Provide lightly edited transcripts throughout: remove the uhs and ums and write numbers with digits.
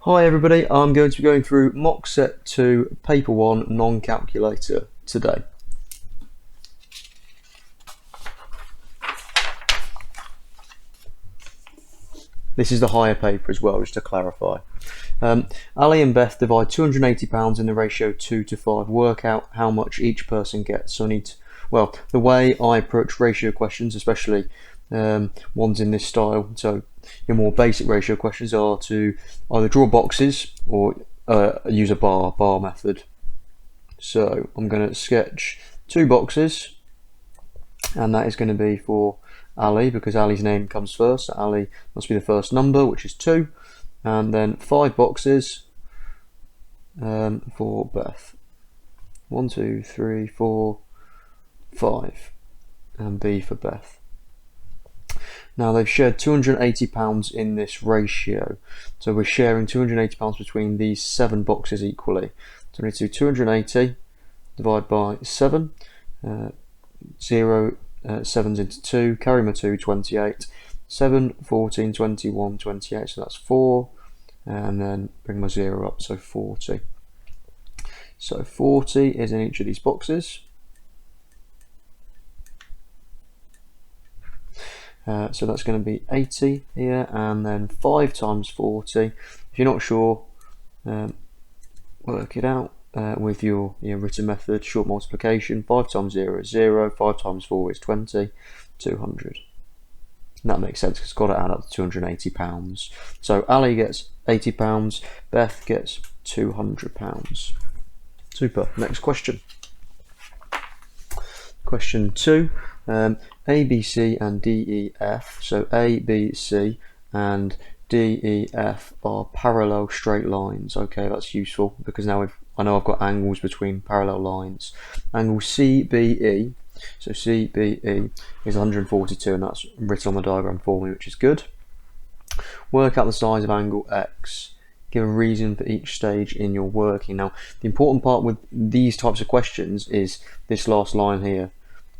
Hi everybody, I'm going to be going through mock set 2 paper 1 non-calculator today. This is the higher paper as well, just to clarify. Ali and Beth divide £280 in the ratio 2 to 5. Work out how much each person gets. So the way I approach ratio questions, especially ones in this style, so your more basic ratio questions are to either draw boxes or use a bar method. So I'm going to sketch 2 boxes, and that is going to be for Ali because Ali's name comes first. So Ali must be the first number, which is 2, and then 5 boxes for Beth. 1, 2, 3, 4, 5, and B for Beth. Now they've shared £280 in this ratio, so we're sharing £280 between these 7 boxes equally. So we need to do 280 divided by 7, 0, 7's into 2, carry my 2, 28, 7, 14, 21, 28, so that's 4, and then bring my 0 up, so 40. So 40 is in each of these boxes. So that's going to be 80 here, and then 5 times 40. If you're not sure, work it out with your written method, short multiplication. 5 times 0 is 0, 5 times 4 is 20, 200. And that makes sense because it's got to add up to £280. So Ali gets £80, Beth gets £200. Super. Next question. Question 2. A, B, C and D, E, F. So A, B, C and D, E, F are parallel straight lines. Okay, that's useful because now I know I've got angles between parallel lines. Angle C, B, E. So C, B, E is 142, and that's written on the diagram for me, which is good. Work out the size of angle X. Give a reason for each stage in your working. Now, the important part with these types of questions is this last line here.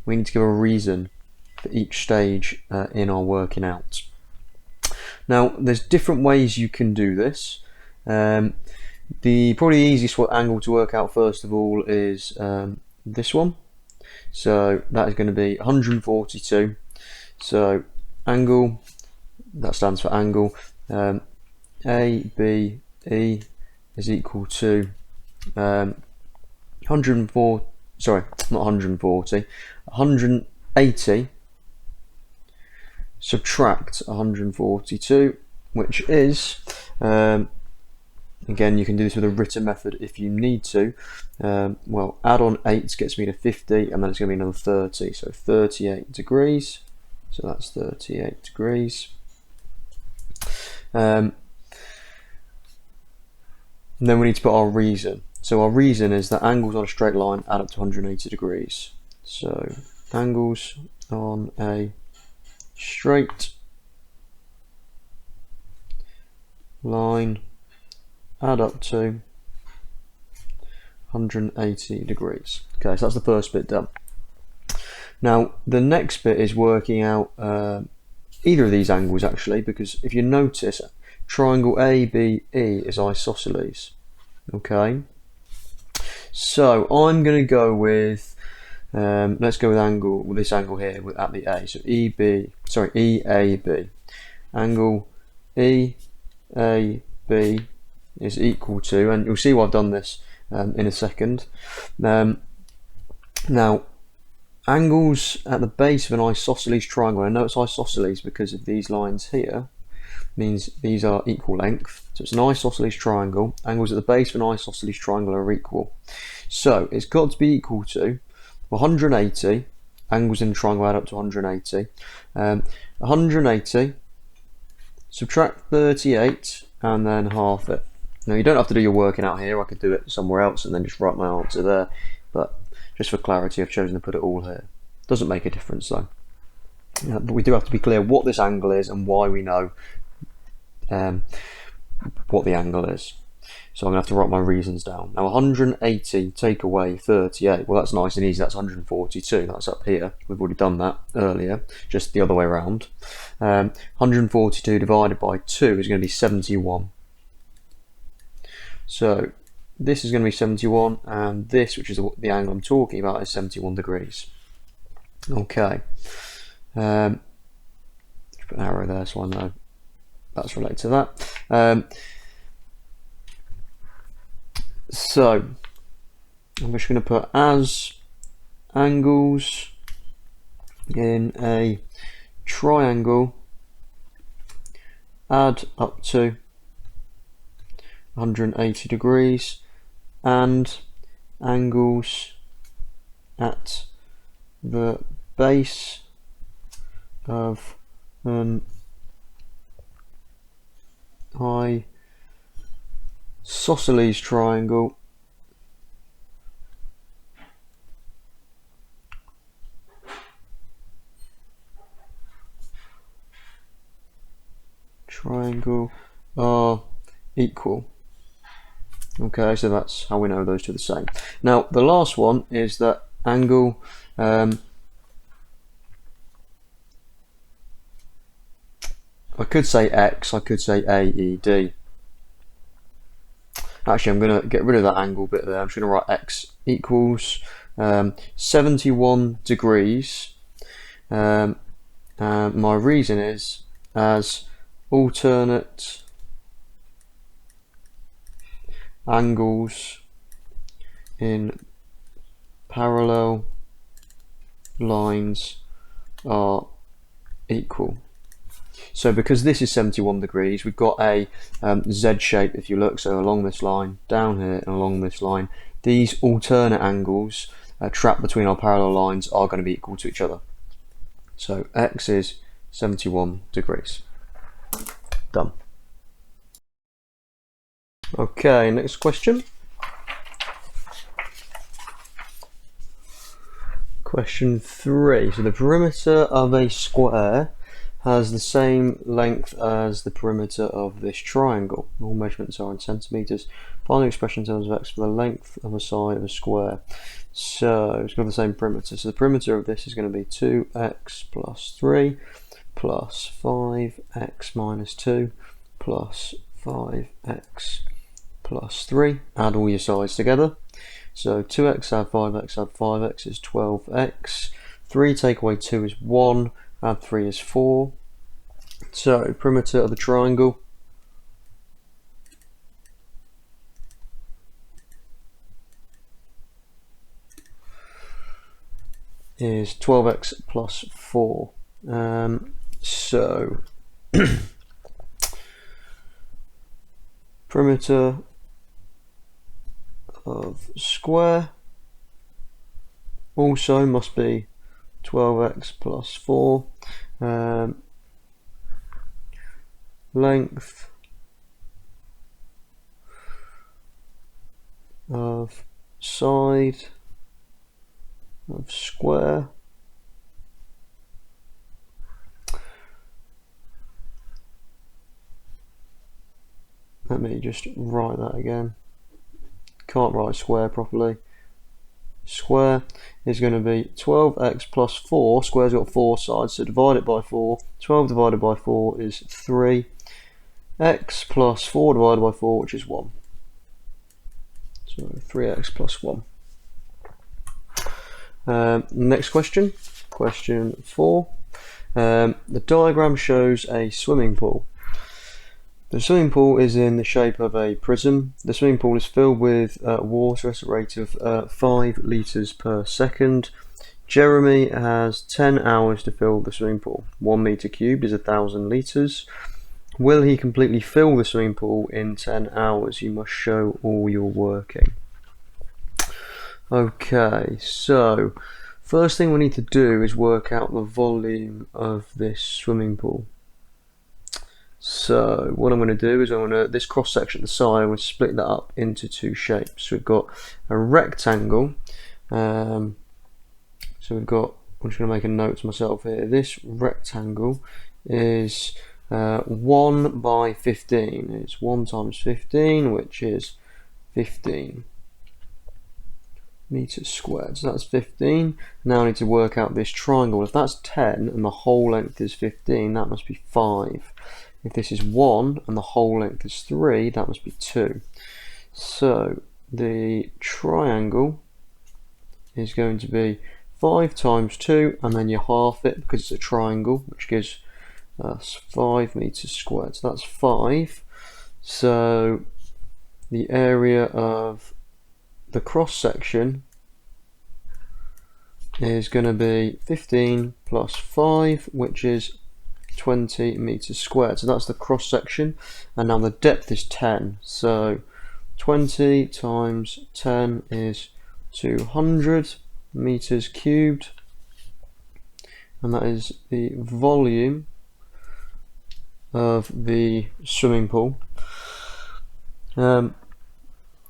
We need to give a reason for each stage in our working out. Now, there's different ways you can do this. The probably easiest angle to work out first of all is this one. So that is going to be 142. So angle, that stands for angle. A, B, E is equal to 104. Sorry, not 140. 180 subtract 142, which is, again, you can do this with a written method if you need to. Well, add on 8 gets me to 50, and then it's going to be another 30, so 38 degrees. So that's 38 degrees. And then we need to put our reason. So our reason is that angles on a straight line add up to 180 degrees. So angles on a straight line add up to 180 degrees. Okay, so that's the first bit done. Now the next bit is working out either of these angles actually, because if you notice, triangle ABE is isosceles. Okay, so I'm going to go with let's go with this angle here at the A. So EAB. Angle EAB is equal to, and you'll see why I've done this in a second. Now, angles at the base of an isosceles triangle. I know it's isosceles because of these lines here. Means these are equal length. So it's an isosceles triangle. Angles at the base of an isosceles triangle are equal. So it's got to be equal to 180. Angles in the triangle add up to 180. 180 subtract 38 and then half it. Now you don't have to do your working out here. I could do it somewhere else and then just write my answer there. But just for clarity, I've chosen to put it all here. Doesn't make a difference though. But we do have to be clear what this angle is and why we know what the angle is. So I'm going to have to write my reasons down. Now 180 take away 38, well that's nice and easy, that's 142, that's up here. We've already done that earlier, just the other way around. 142 divided by 2 is going to be 71. So this is going to be 71, and this, which is the angle I'm talking about, is 71 degrees. Okay. Put an arrow there so I know that's related to that. So I'm just going to put as angles in a triangle add up to 180 degrees and angles at the base of an isosceles triangle are equal. Okay, so that's how we know those two are the same. Now the last one is that angle I could say X, I could say AED. Actually, I'm going to get rid of that angle bit there. I'm just going to write X equals 71 degrees. And my reason is as alternate angles in parallel lines are equal. So because this is 71 degrees, we've got a Z shape, if you look, so along this line, down here, and along this line. These alternate angles trapped between our parallel lines are going to be equal to each other. So X is 71 degrees. Done. Okay, next question. Question 3. So the perimeter of a square has the same length as the perimeter of this triangle. All measurements are in centimeters. Find the expression in terms of X for the length of a side of a square. So it's got the same perimeter. So the perimeter of this is going to be 2x plus 3 plus 5x minus 2 plus 5x plus 3. Add all your sides together. So 2x add 5x is 12x. 3 take away 2 is 1. Add 3 is 4. So perimeter of the triangle is 12x plus 4. So perimeter of square also must be 12x plus 4. Length of side of square let me just write that again. Can't write square properly. Square is going to be 12x plus 4. Square's got 4 sides, so divide it by 4. 12 divided by 4 is 3. X plus 4 divided by 4, which is 1. So 3x plus 1. Next question. Question 4. The diagram shows a swimming pool. The swimming pool is in the shape of a prism. The swimming pool is filled with water at a rate of 5 litres per second. Jeremy has 10 hours to fill the swimming pool. 1 metre cubed is 1,000 litres. Will he completely fill the swimming pool in 10 hours? You must show all your working. Okay, so first thing we need to do is work out the volume of this swimming pool. So what I'm going to do is this cross section at the side, I'm going to split that up into 2 shapes. So we've got a rectangle. I'm just going to make a note to myself here. This rectangle is 1 by 15. It's 1 times 15, which is 15 meters squared. So that's 15. Now I need to work out this triangle. If that's 10 and the whole length is 15, that must be 5. If this is 1 and the whole length is 3, that must be 2. So the triangle is going to be 5 times 2, and then you half it because it's a triangle, which gives us 5 meters squared. So that's 5. So the area of the cross section is going to be 15 plus 5, which is 20 meters squared. So that's the cross section, and now the depth is 10. So 20 times 10 is 200 meters cubed, and that is the volume of the swimming pool.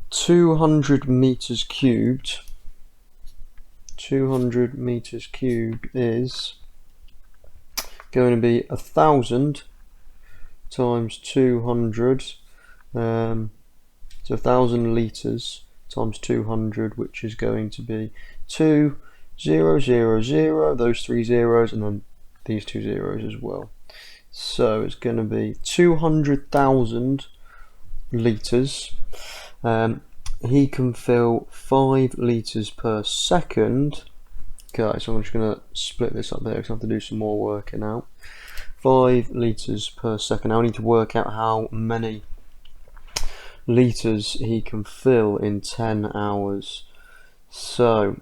200 meters cubed. 200 meters cubed is going to be 1,000 times 200. So 1,000 liters times 200, which is going to be 2, 0, 0, 0, those 3 zeros, and then these 2 zeros as well. So it's going to be 200,000 liters. He can fill 5 liters per second. Okay, so I'm just going to split this up there because I have to do some more working out. 5 liters per second. Now I need to work out how many liters he can fill in 10 hours. So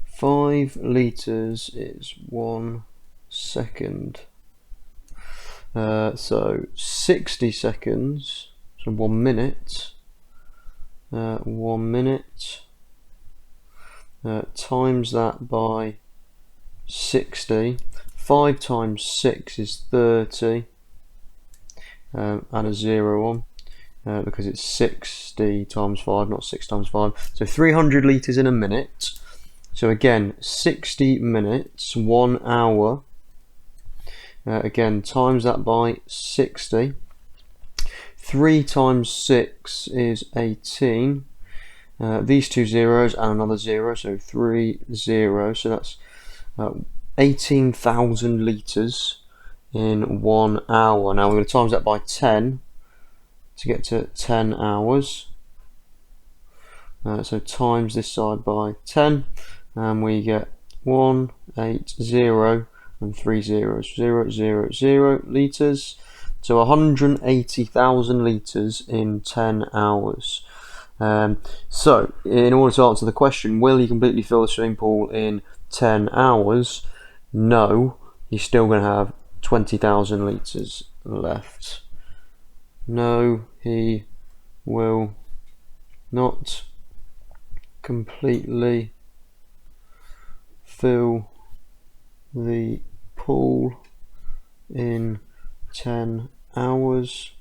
5 liters is 1 second. So 60 seconds, so 1 minute. 1 minute times that by 60. 5 times 6 is 30. Add a 0 on because it's 60 times 5, not 6 times 5. So 300 litres in a minute. So again, 60 minutes, 1 hour. Again, times that by 60. 3 times 6 is 18. These 2 zeros and another 0, so 3 zeros. So that's 18,000 litres in 1 hour. Now we're going to times that by 10 to get to 10 hours. So times this side by 10, and we get 180 and 3 zeros, 0, 0, 0 litres. So 180,000 litres in 10 hours. So in order to answer the question, will he completely fill the swimming pool in 10 hours? No, he's still going to have 20,000 litres left. No, he will not completely fill the pool in 10 hours.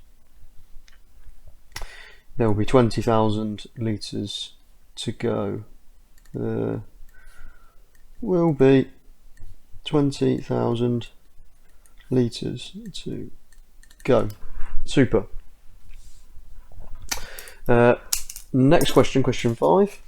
There will be 20,000 litres to go. There will be 20,000 litres to go. Super. Next question, question 5.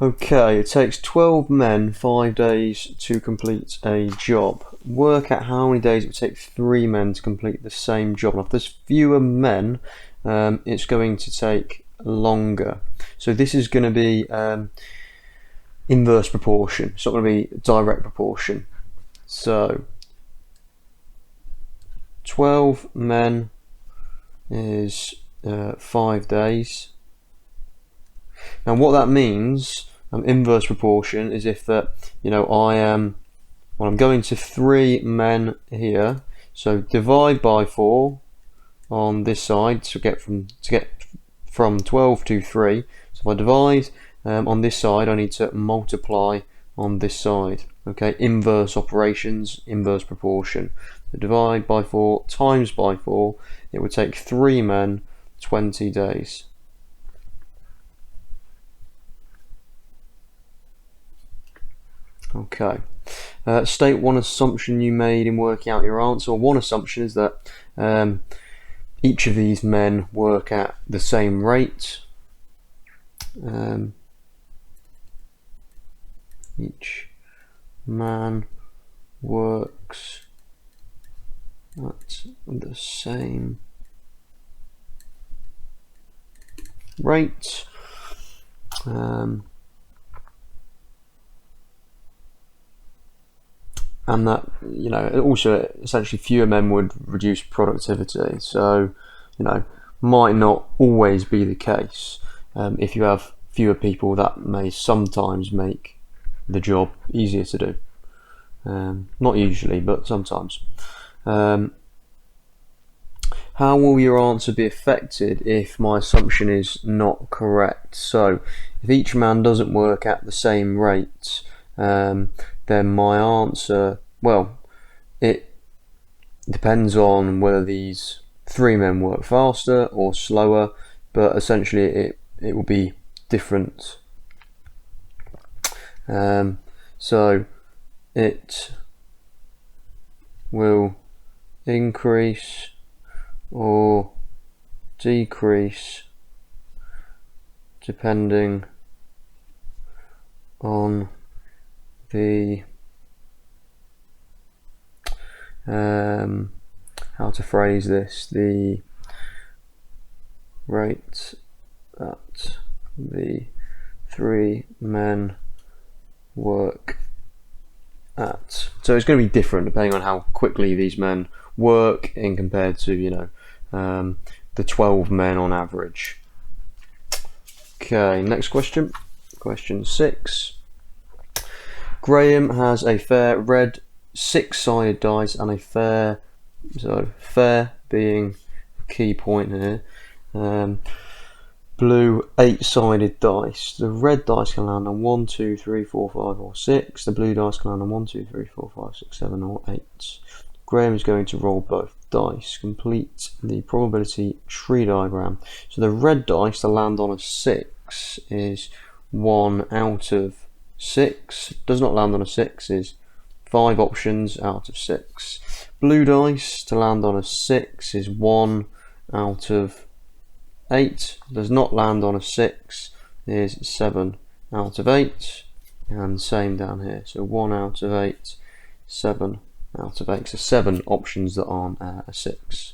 Okay, it takes 12 men 5 days to complete a job. Work out how many days it would take 3 men to complete the same job. Now, if there's fewer men, it's going to take longer. So this is going to be inverse proportion. It's not going to be direct proportion. So 12 men is 5 days. Now what that means, inverse proportion, is if that, I'm going to 3 men here, so divide by 4 on this side to get from 12 to 3. So if I divide on this side, I need to multiply on this side. Okay, inverse operations, inverse proportion. So divide by 4 times by 4, it would take 3 men 20 days. Okay, state one assumption you made in working out your answer. One assumption is that each of these men work at the same rate. Each man works at the same rate. And that, you know, also essentially fewer men would reduce productivity. So, you know, might not always be the case. If you have fewer people, that may sometimes make the job easier to do. Not usually, but sometimes. How will your answer be affected if my assumption is not correct? So, if each man doesn't work at the same rate, then my answer, well, it depends on whether these 3 men work faster or slower, but essentially it will be different. So it will increase or decrease depending on the how to phrase this, the rate that the 3 men work at. So it's going to be different depending on how quickly these men work in compared to, you know, the 12 men on average. Okay, next question. Question 6. Graham has a fair red 6-sided dice and a fair, so fair being a key point here, blue 8-sided dice. The red dice can land on 1, 2, 3, 4, 5 or 6. The blue dice can land on 1, 2, 3, 4, 5, 6, 7 or 8. Graham is going to roll both dice. Complete the probability tree diagram. So the red dice to land on a 6 is 1 out of 6. Does not land on a 6 is 5 options out of 6. Blue dice to land on a 6 is 1 out of 8. Does not land on a 6 is 7 out of 8. And same down here. So 1 out of 8, 7 out of 8. So 7 options that aren't a 6.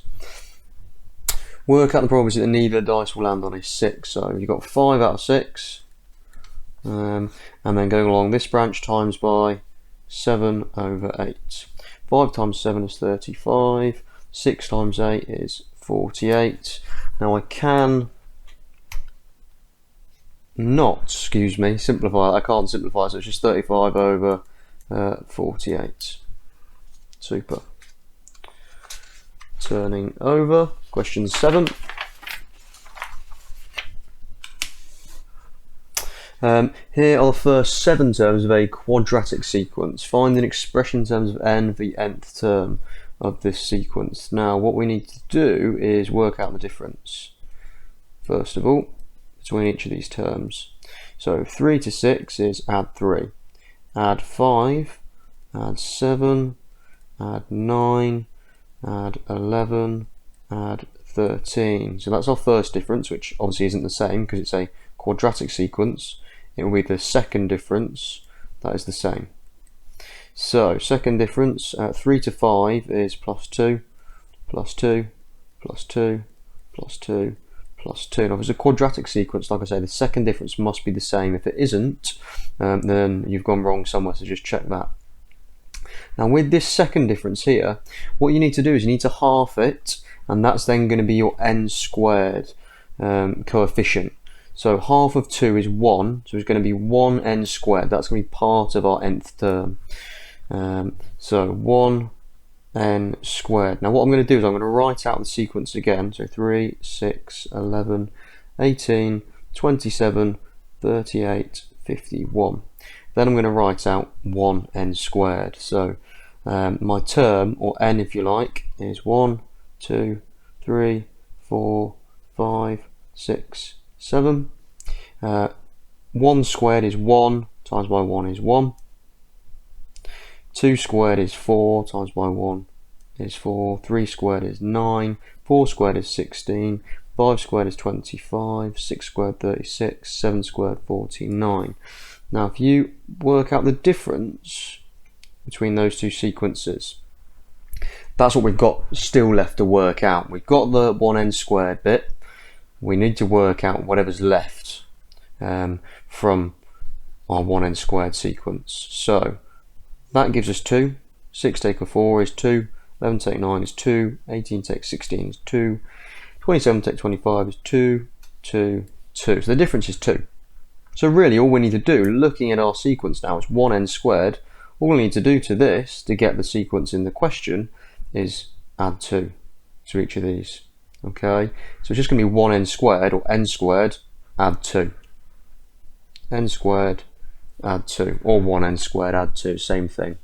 Work out the probability that neither dice will land on a 6. So you've got 5 out of 6. And then going along this branch times by 7 over 8. 5 times 7 is 35. 6 times 8 is 48. Now I can not, simplify that. I can't simplify, so it's just 35 over 48. Super. Turning over. Question 7. Here are the first 7 terms of a quadratic sequence. Find an expression in terms of n for the nth term of this sequence. Now what we need to do is work out the difference, first of all, between each of these terms. So 3 to 6 is add 3, add 5, add 7, add 9, add 11, add 13. So that's our first difference, which obviously isn't the same because it's a quadratic sequence. It will be the second difference that is the same. So second difference, 3 to 5 is plus 2, plus 2, plus 2, plus 2, plus 2. Now if it's a quadratic sequence, like I say, the second difference must be the same. If it isn't, then you've gone wrong somewhere, so just check that. Now with this second difference here, what you need to do is you need to half it, and that's then going to be your n squared coefficient. So half of 2 is 1, so it's going to be 1n squared. That's going to be part of our nth term. So 1n squared. Now what I'm going to do is I'm going to write out the sequence again. So 3, 6, 11, 18, 27, 38, 51. Then I'm going to write out 1n squared. So my term, or n if you like, is 1, 2, 3, 4, 5, 6, 7. 1 squared is 1, times by 1 is 1. 2 squared is 4, times by 1 is 4. 3 squared is 9. 4 squared is 16. 5 squared is 25. 6 squared 36. 7 squared 49. Now if you work out the difference between those two sequences. That's what we've got still left to work out. We've got the 1n squared bit. We need to work out whatever's left from our 1n squared sequence. So that gives us 2. 6 take 4 is 2. 11 take 9 is 2. 18 take 16 is 2. 27 take 25 is 2, 2, 2. So the difference is 2. So really all we need to do, looking at our sequence now, is 1n squared. All we need to do to this, to get the sequence in the question, is add 2 to each of these. Okay, so it's just going to be 1n squared, or n squared, add 2. N squared, add 2, or 1n squared, add 2, same thing.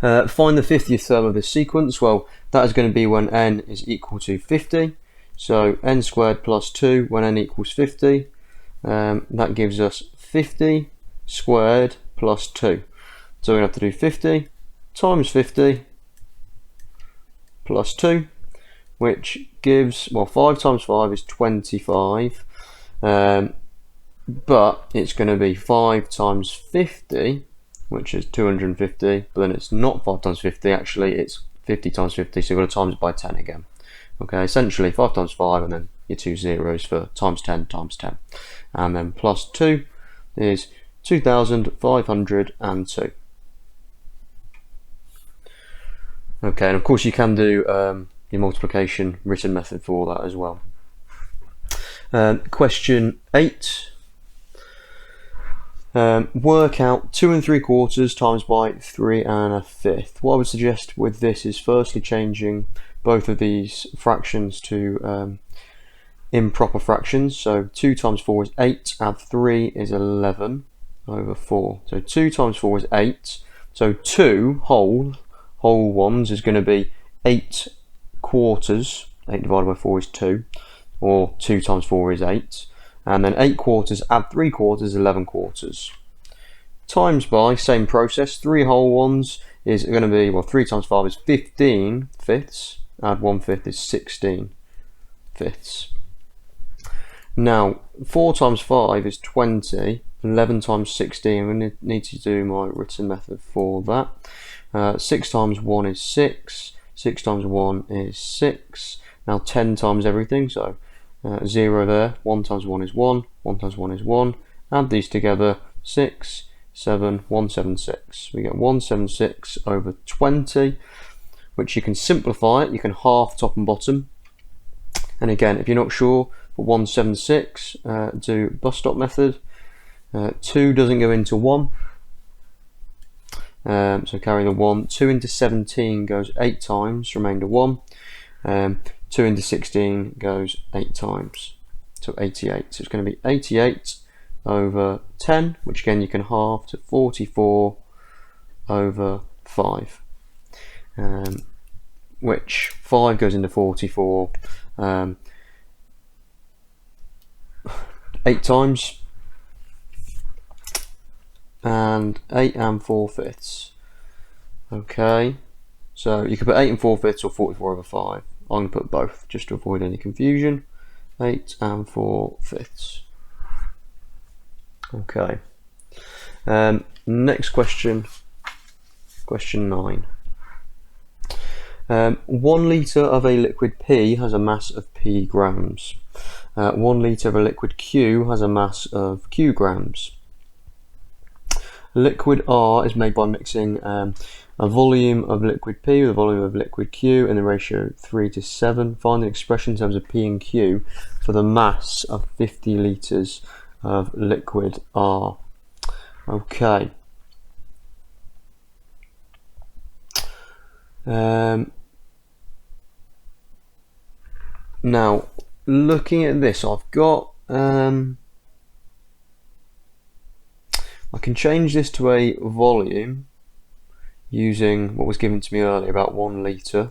Find the 50th term of this sequence. Well, that is going to be when n is equal to 50. So n squared plus 2 when n equals 50. That gives us 50 squared plus 2. So we're going to have to do 50 times 50 plus 2, which gives, well, 5 times 5 is 25. But it's going to be 5 times 50, which is 250, but then it's not 5 times 50, actually it's 50 times 50, so we've got to times it by 10 again. Okay, essentially 5 times 5 and then your 2 zeros for times 10 times 10. And then plus 2 is 2,502. Okay, and of course you can do your multiplication written method for that as well. Question 8. Work out 2 3/4 times by 3 1/5. What I would suggest with this is firstly changing both of these fractions to improper fractions. So 2 times 4 is 8, add 3 is 11 over 4. So 2 times 4 is 8. So 2 whole ones is going to be 8 quarters. 8 divided by 4 is 2, or 2 times 4 is 8. And then 8 quarters, add 3/4 is 11 quarters. Times by, same process, 3 whole ones is going to be, well, 3 times 5 is 15 fifths, add 1/5 is 16 fifths. Now, 4 times 5 is 20, 11 times 16, I'm going to need to do my written method for that. 6 times 1 is 6, 6 times 1 is 6, now 10 times everything, so 0 there, 1 times 1 is 1, 1 times 1 is 1, add these together, 6, 7, 176. We get 176 over 20, which you can simplify it, you can half top and bottom. And again, if you're not sure, for 176, do bus stop method. 2 doesn't go into 1, so carry the 1. 2 into 17 goes 8 times, remainder 1. 2 into 16 goes 8 times, so 88. So it's going to be 88 over 10, which again you can halve to 44 over 5, which 5 goes into 44 8 times, and 8 4/5. Okay, so you could put 8 4/5 or 44 over 5. I'm going to put both just to avoid any confusion. 8 4/5. Okay. Next question. Question 9. 1 litre of a liquid P has a mass of P grams. 1 litre of a liquid Q has a mass of Q grams. Liquid R is made by mixing a volume of liquid P with a volume of liquid Q in the ratio 3 to 7. Find the expression in terms of P and Q for the mass of 50 litres of liquid R. Okay. Now, looking at this, I've got I can change this to a volume using what was given to me earlier, about 1 litre.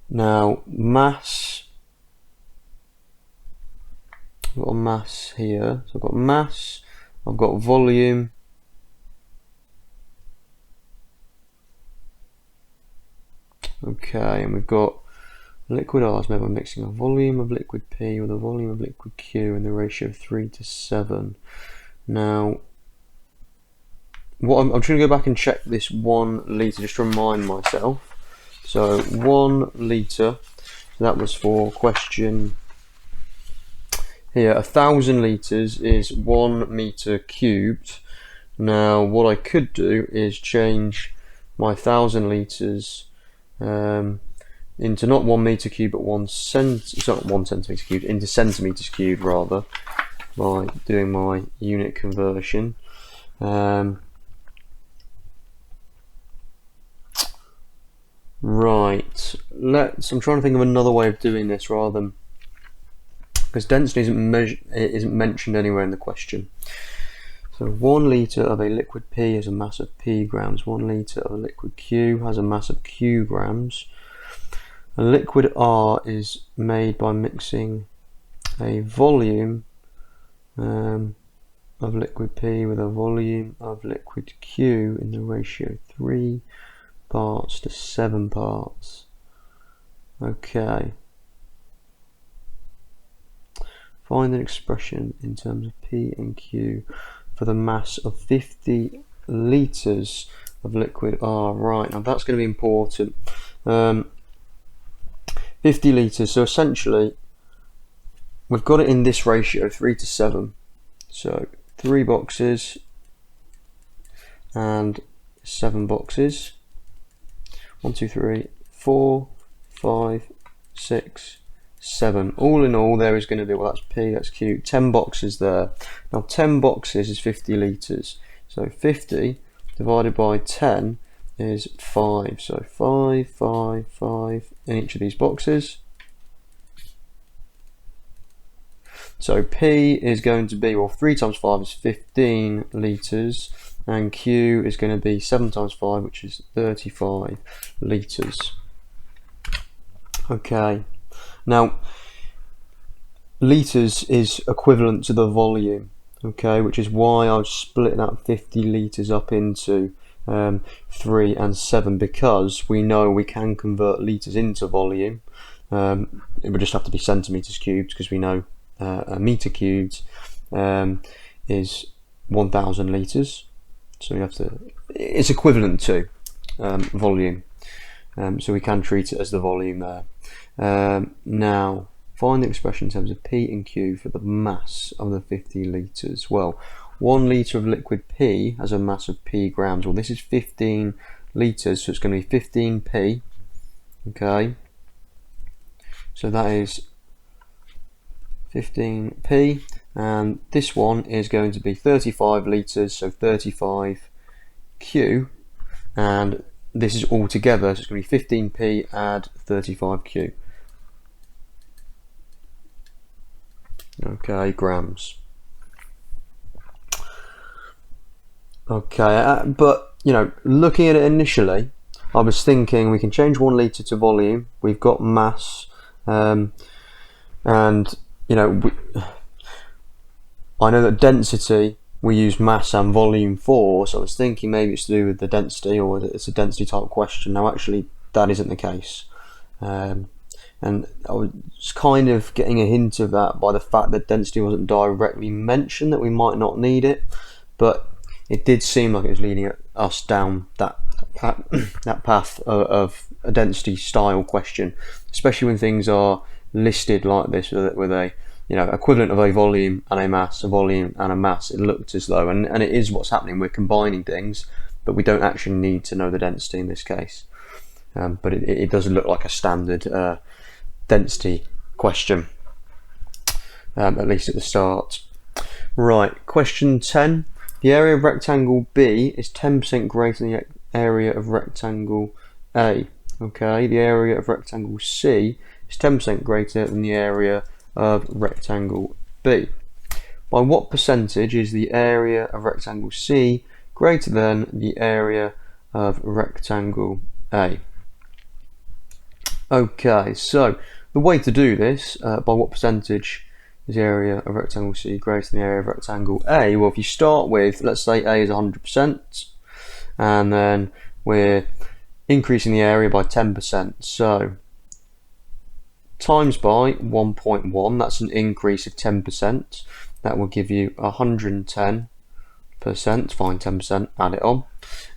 Now, mass, I've got a mass here, so I've got mass, I've got volume, okay, and we've got liquid R is made by mixing a volume of liquid P with a volume of liquid Q in the ratio of 3 to 7. Now, I'm trying to go back and check this 1 litre just to remind myself. So 1 litre, that was for question here. 1,000 litres is 1 metre cubed. Now what I could do is change my 1,000 litres into not 1 metre cubed but 1 centimetre cubed, into centimetres cubed rather, by doing my unit conversion. Right, I'm trying to think of another way of doing this rather than, because density isn't mentioned anywhere in the question. So 1 litre of a liquid P has a mass of P grams. 1 litre of a liquid Q has a mass of Q grams. A liquid R is made by mixing a volume of liquid P with a volume of liquid Q in the ratio 3 parts to 7 parts. Okay. Find an expression in terms of P and Q for the mass of 50 litres of liquid R. Right, now that's going to be important. 50 litres, so essentially we've got it in this ratio, 3 to 7. So 3 boxes and 7 boxes. 1, 2, 3, 4, 5, 6, 7. All in all, there is going to be, well, that's P, that's Q, 10 boxes there. Now 10 boxes is 50 litres. So 50 divided by 10 is 5. So 5, 5, 5 in each of these boxes. So P is going to be, well, 3 times 5 is 15 litres, and Q is going to be 7 times 5, which is 35 litres. Okay, now litres is equivalent to the volume, okay, which is why I've split that 50 litres up into 3 and 7, because we know we can convert litres into volume. It would just have to be centimetres cubed, because we know a metre cubed is 1,000 litres. So we have to, it's equivalent to volume, so we can treat it as the volume there. Now, find the expression in terms of P and Q for the mass of the 50 litres. Well, 1 litre of liquid P has a mass of P grams. Well, this is 15 litres, so it's going to be 15P. Okay, so that is 15P, and this one is going to be 35 litres, so 35Q, and this is all together, so it's going to be 15P add 35Q. Okay, grams. Okay, but you know, looking at it initially, I was thinking we can change 1 litre to volume. We've got mass, and you know, I know that density we use mass and volume for, so I was thinking maybe it's to do with the density, or it's a density type question. Now actually that isn't the case, and I was kind of getting a hint of that by the fact that density wasn't directly mentioned, that we might not need it, but it did seem like it was leading us down that path of a density style question, especially when things are listed like this with a, you know, equivalent of a volume and a mass, a volume and a mass. It looked as though, and it is what's happening, we're combining things, but we don't actually need to know the density in this case. But it does look like a standard density question, at least at the start. Right, question 10. The area of rectangle B is 10% greater than the area of rectangle A. Okay, the area of rectangle C is 10% greater than the area of rectangle B. By what percentage is the area of rectangle C greater than the area of rectangle A? Okay, so the way to do this, by what percentage is the area of rectangle C greater than the area of rectangle A? Well, if you start with, let's say A is 100%, and then we're increasing the area by 10%, so times by 1.1, that's an increase of 10%, that will give you 110 find 10%, add it on,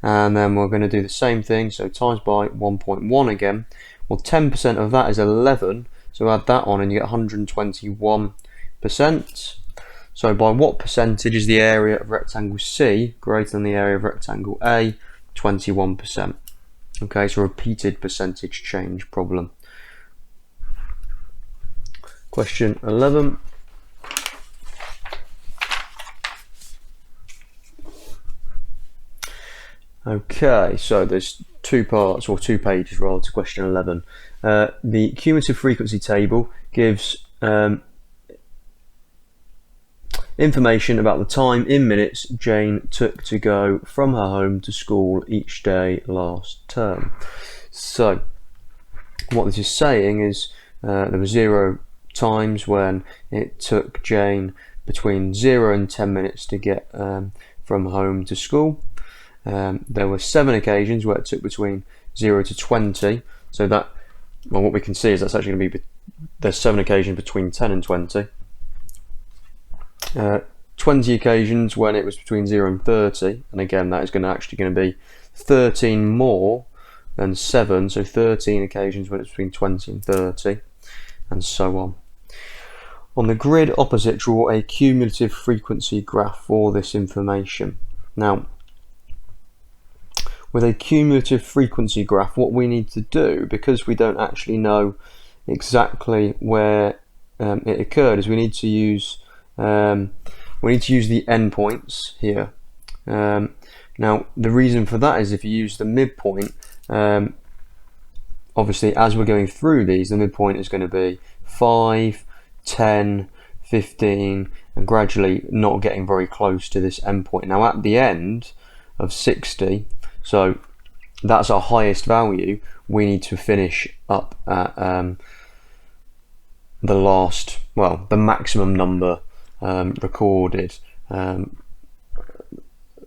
and then we're going to do the same thing, so times by 1.1 again. Well, 10% of that is 11, so add that on and you get 121%. So by what percentage is the area of rectangle C greater than the area of rectangle A? 21%. Okay, so repeated percentage change problem. Question 11. Okay, so there's two parts, or 2 pages rather, to question 11. The cumulative frequency table gives information about the time in minutes Jane took to go from her home to school each day last term. So what this is saying is there were 0 times when it took Jane between 0 and 10 minutes to get from home to school. There were 7 occasions where it took between 0 to 20. So that, well, what we can see is that's actually going to be, there's 7 occasions between 10 and 20. 20 occasions when it was between 0 and 30, and again that is actually going to be 13 more than 7, so 13 occasions when it's between 20 and 30, and so on. On the grid opposite, draw a cumulative frequency graph for this information. Now, with a cumulative frequency graph, what we need to do, because we don't actually know exactly where it occurred, is we need to use the endpoints here. Now, the reason for that is if you use the midpoint, obviously as we're going through these, the midpoint is going to be 5, 10, 15, and gradually not getting very close to this endpoint. Now at the end of 60, so that's our highest value, we need to finish up at the last, well, the maximum number recorded.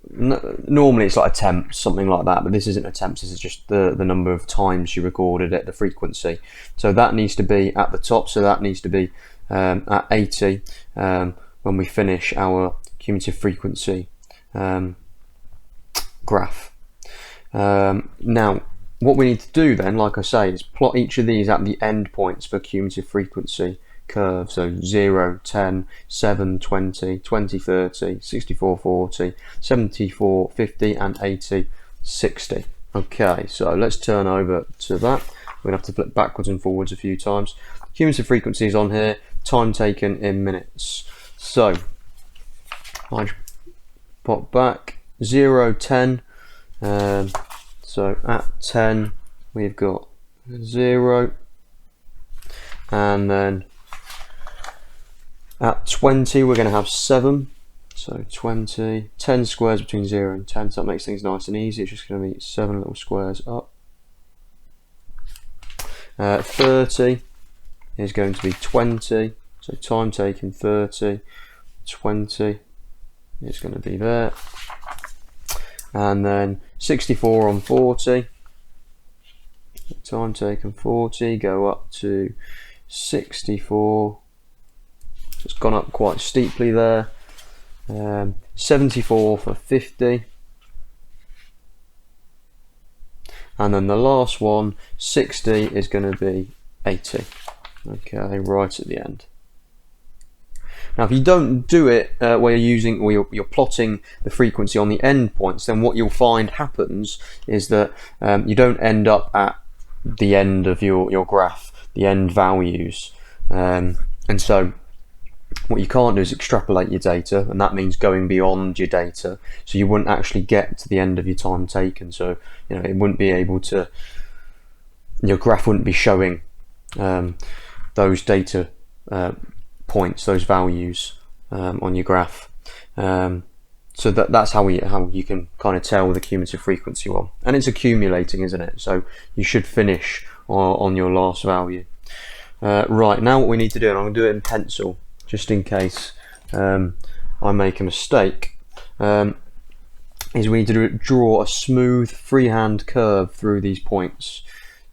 Normally it's like attempts, something like that, but this isn't attempts, this is just the number of times you recorded it, the frequency. So that needs to be at the top, so that needs to be at 80 when we finish our cumulative frequency graph. Now what we need to do then, like I say, is plot each of these at the end points for cumulative frequency curve. So 0, 10, 7, 20, 20, 30, 64, 40, 74, 50, and 80, 60. Okay, so let's turn over to that. We're going to have to flip backwards and forwards a few times. Cumulative frequency is on here, time taken in minutes. So I pop back 0, 10. So at 10 we've got 0, and then at 20 we're going to have 7, so 20, 10 squares between 0 and 10, so that makes things nice and easy. It's just going to be 7 little squares up. 30 is going to be 20, so time taken 30, 20 is going to be there, and then 64 on 40, time taken 40, go up to 64, it's gone up quite steeply there. 74 for 50, and then the last one, 60, is going to be 80. Okay, right at the end. Now if you don't do it where you're plotting the frequency on the end points, then what you'll find happens is that you don't end up at the end of your graph, the end values, and so what you can't do is extrapolate your data, and that means going beyond your data, so you wouldn't actually get to the end of your time taken. So it wouldn't be able to, your graph wouldn't be showing those data points, those values on your graph. So that's how you can kind of tell the cumulative frequency one, and it's accumulating, isn't it? So you should finish on your last value. Right, now what we need to do, and I'm going to do it in pencil just in case I make a mistake, is we need to draw a smooth freehand curve through these points.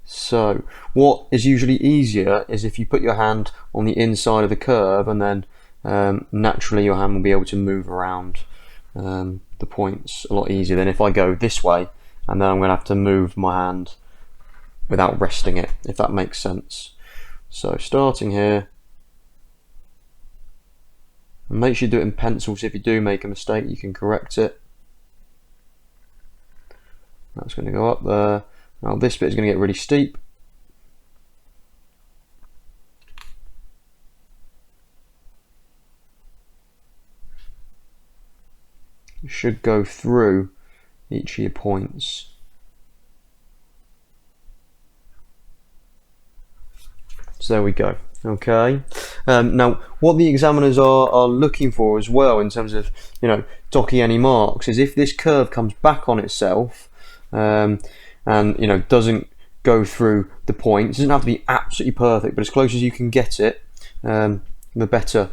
So what is usually easier is if you put your hand on the inside of the curve, and then naturally your hand will be able to move around the points a lot easier than if I go this way and then I'm going to have to move my hand without resting it, if that makes sense. So starting here, and make sure you do it in pencil, so if you do make a mistake you can correct it. That's going to go up there. Now this bit is going to get really steep. You should go through each of your points. So there we go. Okay. Now, what the examiners are looking for as well, in terms of docking any marks, is if this curve comes back on itself, and doesn't go through the points. It doesn't have to be absolutely perfect, but as close as you can get it, the better.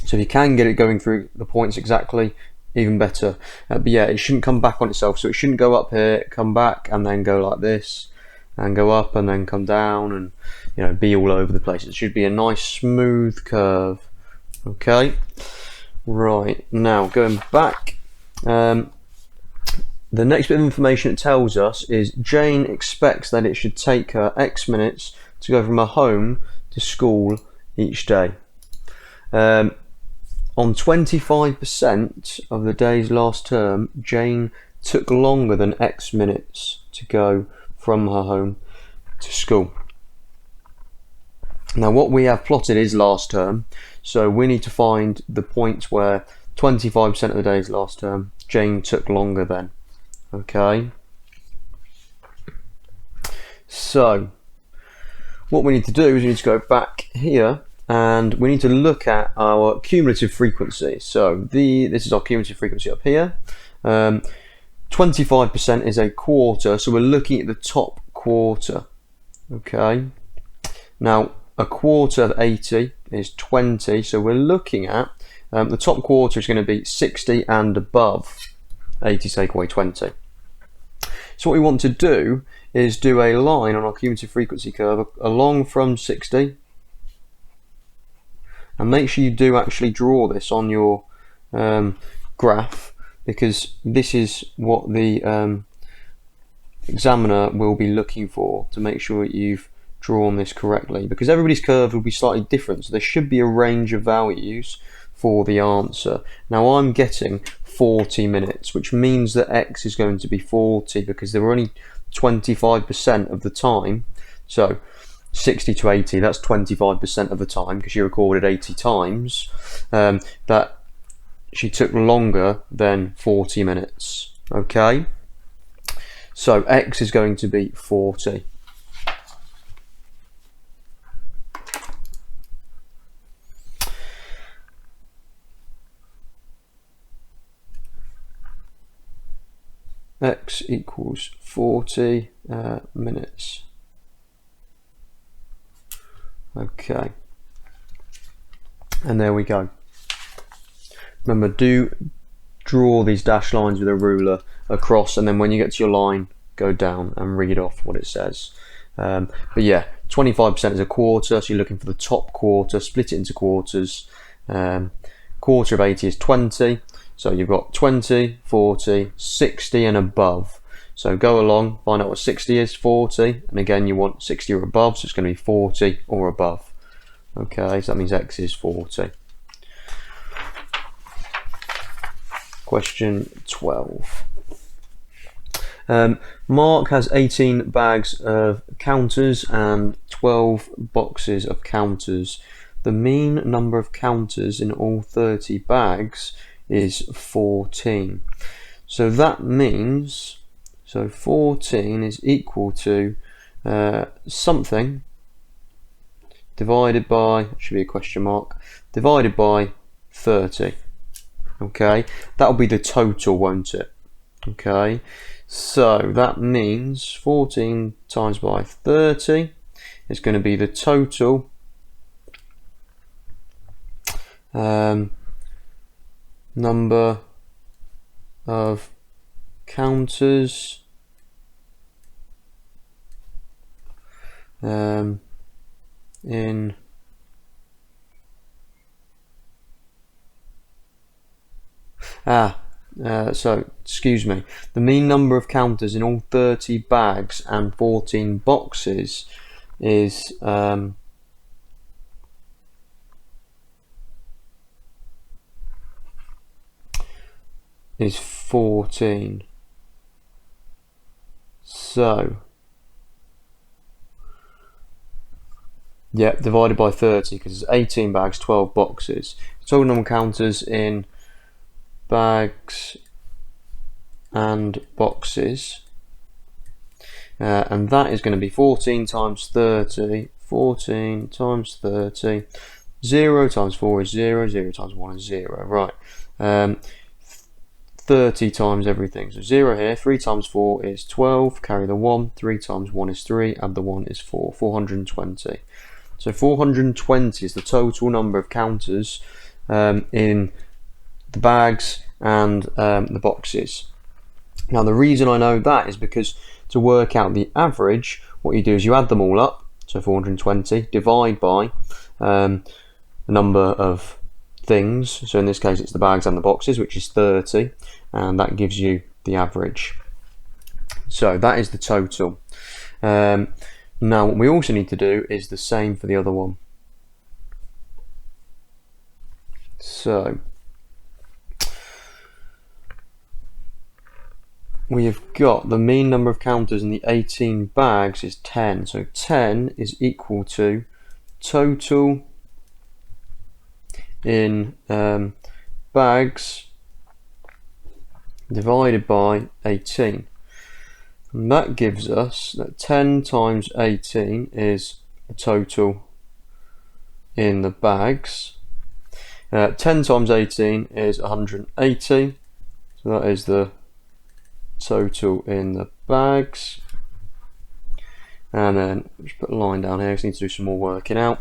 So if you can get it going through the points exactly, even better. But yeah, it shouldn't come back on itself. So it shouldn't go up here, come back, and then go like this, and go up, and then come down, and be all over the place. It should be a nice smooth curve. Okay. Right, now going back. The next bit of information it tells us is Jane expects that it should take her X minutes to go from her home to school each day. On 25% of the days last term, Jane took longer than X minutes to go from her home to school. Now what we have plotted is last term, so we need to find the points where 25% of the days last term Jane took longer than. Okay, so what we need to do is we need to go back here and we need to look at our cumulative frequency. So this is our cumulative frequency up here. 25% is a quarter, so we're looking at the top quarter. Okay, now a quarter of 80 is 20, so we're looking at the top quarter is going to be 60 and above. 80 take away 20. So what we want to do is do a line on our cumulative frequency curve along from 60, and make sure you do actually draw this on your graph, because this is what the examiner will be looking for, to make sure that you've drawn this correctly, because everybody's curve will be slightly different, so there should be a range of values for the answer. Now I'm getting 40 minutes, which means that X is going to be 40 because there were only 25% of the time. So 60 to 80, that's 25% of the time, because she recorded 80 times, that she took longer than 40 minutes. Okay, so X is going to be 40. X equals 40 minutes. Okay, and there we go. Remember, do draw these dashed lines with a ruler across, and then when you get to your line, go down and read off what it says. But yeah, 25% is a quarter, so you're looking for the top quarter, split it into quarters. Quarter of 80 is 20. So you've got 20, 40, 60 and above. So go along, find out what 60 is, 40, and again you want 60 or above, so it's going to be 40 or above. Okay, so that means X is 40. Question 12. Mark has 18 bags of counters and 12 boxes of counters. The mean number of counters in all 30 bags is 14. So that means, 14 is equal to something divided by, should be a question mark, divided by 30. Okay, that'll be the total, won't it? Okay, so that means 14 times by 30 is going to be the total number of counters in excuse me, the mean number of counters in all 30 bags and 14 boxes is 14. So, yeah, divided by 30 because it's 18 bags, 12 boxes. Total number of counters in bags and boxes, and that is going to be 14 times 30. 14 times 30. 0 times 4 is 0. 0 times 1 is 0. Right. 30 times everything. So 0 here. 3 times 4 is 12. Carry the 1. 3 times 1 is 3. Add the 1 is 4. 420. So 420 is the total number of counters in the bags and the boxes. Now the reason I know that is because to work out the average, what you do is you add them all up, so 420, divide by the number of things, so in this case it's the bags and the boxes, which is 30, and that gives you the average. So that is the total. Now what we also need to do is the same for the other one. So we have got the mean number of counters in the 18 bags is 10. So 10 is equal to total in bags divided by 18. And that gives us that 10 times 18 is the total in the bags. 10 times 18 is 180. So that is the total in the bags. And then just put a line down here, I just need to do some more working out.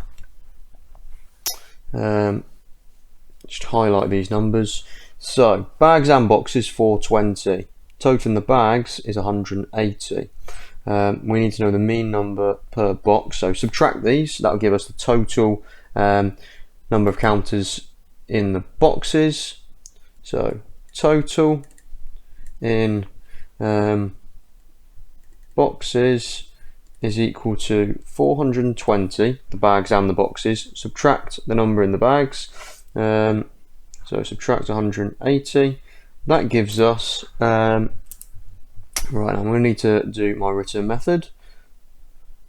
Just highlight these numbers. So bags and boxes 420. Total in the bags is 180. We need to know the mean number per box, so subtract these. That will give us the total number of counters in the boxes. So total in boxes is equal to 420, the bags and the boxes. Subtract the number in the bags, so subtract 180. That gives us, right, I'm going to need to do my return method.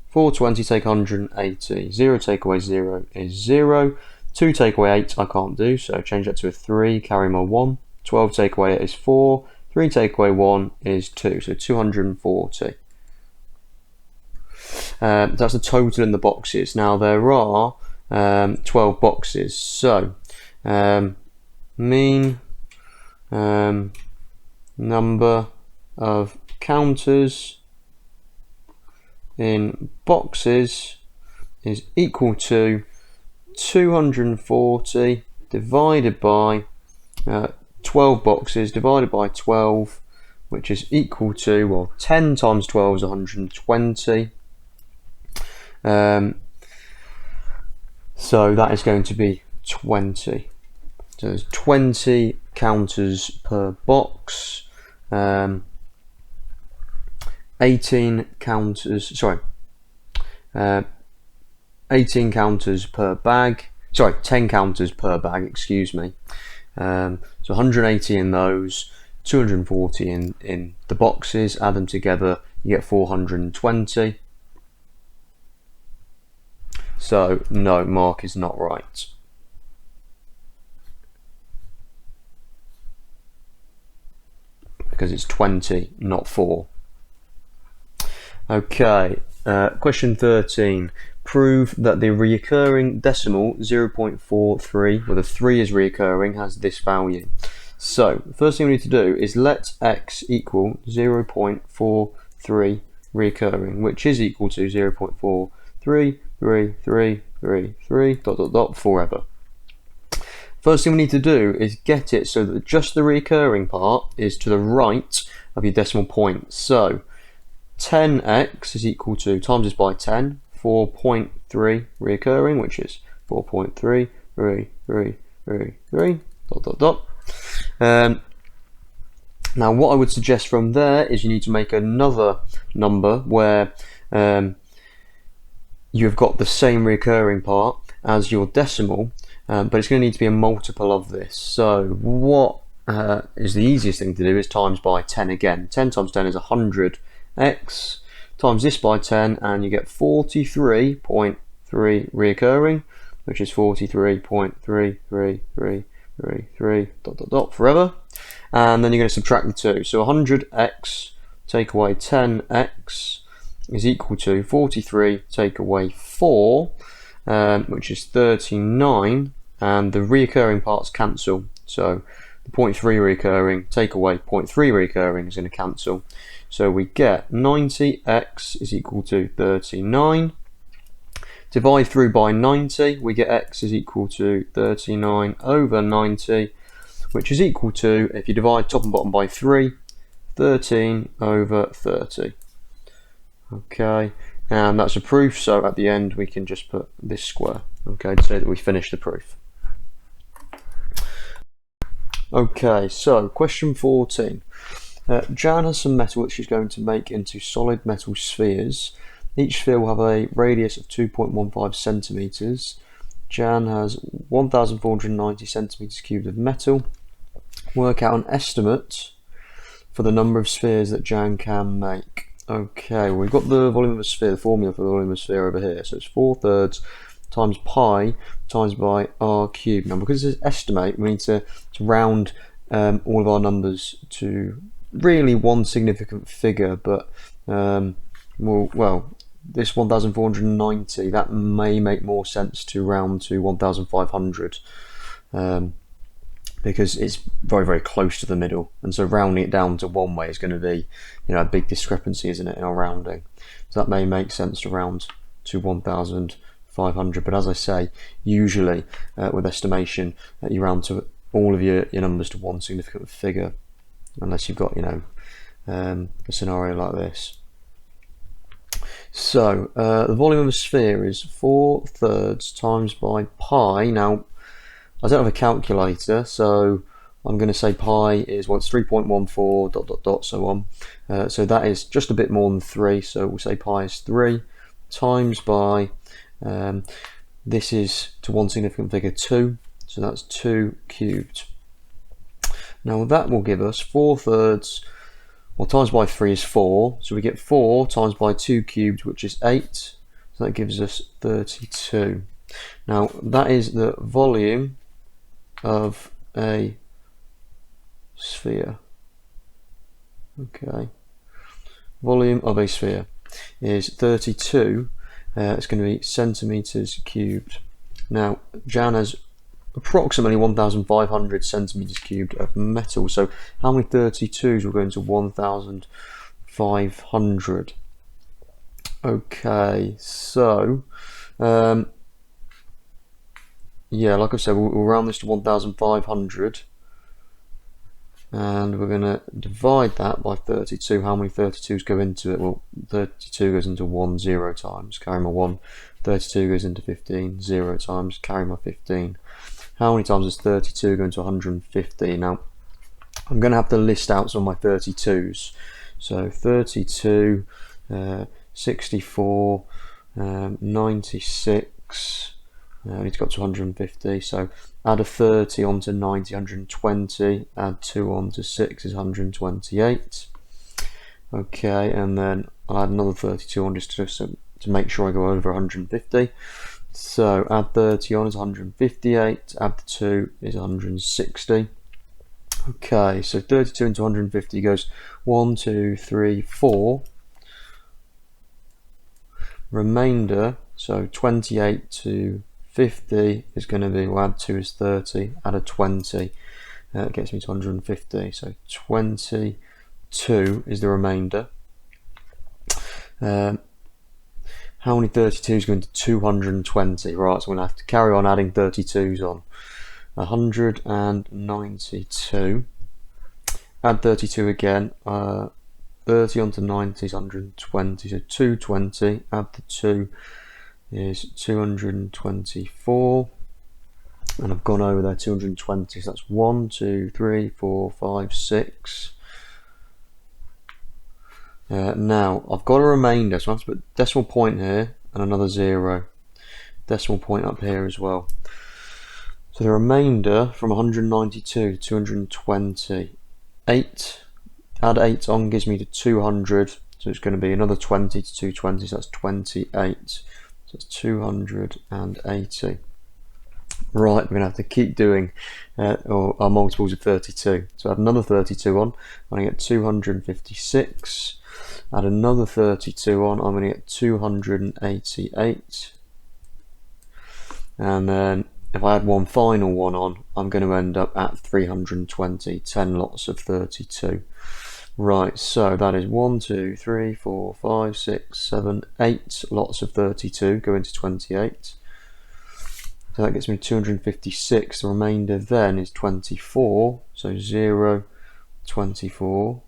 420 take 180, 0 take away 0 is 0, 2 take away 8 I can't do, so change that to a 3, carry my 1, 12 take away 8 is 4, 3 take away 1 is 2, so 240. That's the total in the boxes. Now there are 12 boxes, so mean number of counters in boxes is equal to 240 divided by 12 boxes divided by 12, which is equal to, well, 10 times 12 is 120. So that is going to be 20. So there's 20 counters per box, 18 counters, sorry, 18 counters per bag, sorry, 10 counters per bag, excuse me. So 180 in those, 240 in the boxes, add them together, you get 420. So no, Mark is not right. Because it's 20, not 4. Okay, question 13. Prove that the recurring decimal 0.43, where the 3 is recurring, has this value. So, the first thing we need to do is let x equal 0.43 recurring, which is equal to 0.433333 ... forever. First thing we need to do is get it so that just the recurring part is to the right of your decimal point. So 10x is equal to, times this by 10, 4.3 recurring, which is 4.33333 ... Now what I would suggest from there is you need to make another number where you've got the same recurring part as your decimal, but it's going to need to be a multiple of this. So what is the easiest thing to do is times by 10 again. 10 times 10 is 100x, times this by 10 and you get 43.3 reoccurring, which is 43.33333 dot dot dot forever. And then you're going to subtract the 2. So 100x take away 10x is equal to 43 take away 4, which is 39, and the reoccurring parts cancel. So the 0.3 recurring take away 0.3 recurring is going to cancel. So we get 90x is equal to 39. Divide through by 90, we get x is equal to 39 over 90, which is equal to, if you divide top and bottom by 3, 13 over 30. Okay, and that's a proof, so at the end we can just put this square, okay, to say that we finished the proof. Okay, so question 14. Jan has some metal which she's going to make into solid metal spheres. Each sphere will have a radius of 2.15 centimeters. Jan has 1,490 centimeters cubed of metal. Work out an estimate for the number of spheres that Jan can make. Okay, well, we've got the volume of a sphere, the formula for the volume of a sphere over here. So it's 4/3 times pi times by r cubed. Now, because it's estimate, we need to round all of our numbers to really one significant figure, but well, this 1,490, that may make more sense to round to 1,500. Because it's very, very close to the middle, and so rounding it down to one way is going to be, a big discrepancy, isn't it, in our rounding? So that may make sense to round to 1,500. But as I say, usually with estimation, you round to all of your numbers to one significant figure, unless you've got, a scenario like this. So the volume of a sphere is 4/3 times by pi. Now, I don't have a calculator, so I'm going to say pi is, well, it's 3.14 dot dot dot so on. So that is just a bit more than 3, so we'll say pi is 3 times by, this is to one significant figure 2, so that's 2 cubed. Now that will give us 4/3, well, times by 3 is 4, so we get 4 times by 2 cubed, which is 8, so that gives us 32. Now that is the volume of a sphere. Okay, volume of a sphere is 32. It's going to be centimeters cubed. Now Jan has approximately 1,500 centimeters cubed of metal, so how many 32s will go into 1,500? Okay, so yeah, like I said, we'll round this to 1,500, and we're going to divide that by 32. How many 32s go into it? Well, 32 goes into 1 0 times, carry my 1. 32 goes into 15, 0 times, carry my 15. How many times does 32 go into 150? Now, I'm going to have to list out some of my 32s. So 32, 64, 96, we need to go up to 150, so add a 30 onto 90, 120, add 2 onto 6 is 128. Okay, and then I'll add another 32 on just to make sure I go over 150. So add 30 on is 158, add the 2 is 160. Okay, so 32 into 150 goes 1, 2, 3, 4. Remainder, so 28 to 50 is going to be, well, add 2 is 30, add a 20, it gets me to 150, so 22 is the remainder. How many 32s go into 220? Right, so I'm going to have to carry on adding 32s on. 192, add 32 again, 30 onto 90 is 120, so 220, add the 2 is 224, and I've gone over there 220, so that's 1, 2, 3, 4, 5, 6, Now I've got a remainder, so I have to put decimal point here and another 0. Decimal point up here as well. So the remainder from 192 to 220. 8, add 8 on gives me to 200, so it's going to be another 20 to 220, so that's 28. So it's 280. Right, we're going to have to keep doing our multiples of 32. So add another 32 on, I'm going to get 256. Add another 32 on, I'm going to get 288. And then if I add one final one on, I'm going to end up at 320, 10 lots of 32. Right, so that is 1, 2, 3, 4, 5, 6, 7, 8 lots of 32 go into 28. So that gets me 256. The remainder then is 24. So 0, 24.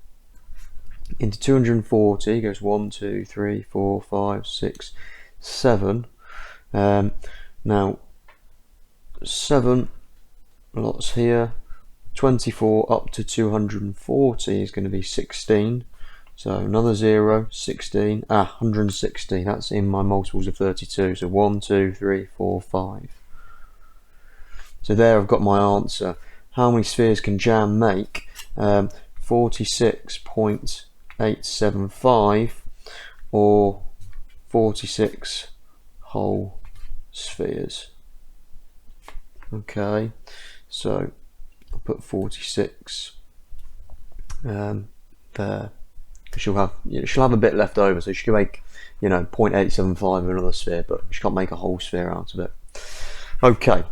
Into 240 goes 1, 2, 3, 4, 5, 6, 7. Now 7 lots here. 24 up to 240 is going to be 16. So another 0, 16, 160. That's in my multiples of 32. So 1, 2, 3, 4, 5. So there I've got my answer. How many spheres can jam make? 46.875 or 46 whole spheres. Okay, so I'll put 46 there. She'll have a bit left over, so she can make 0.875 of another sphere, but she can't make a whole sphere out of it. Okay.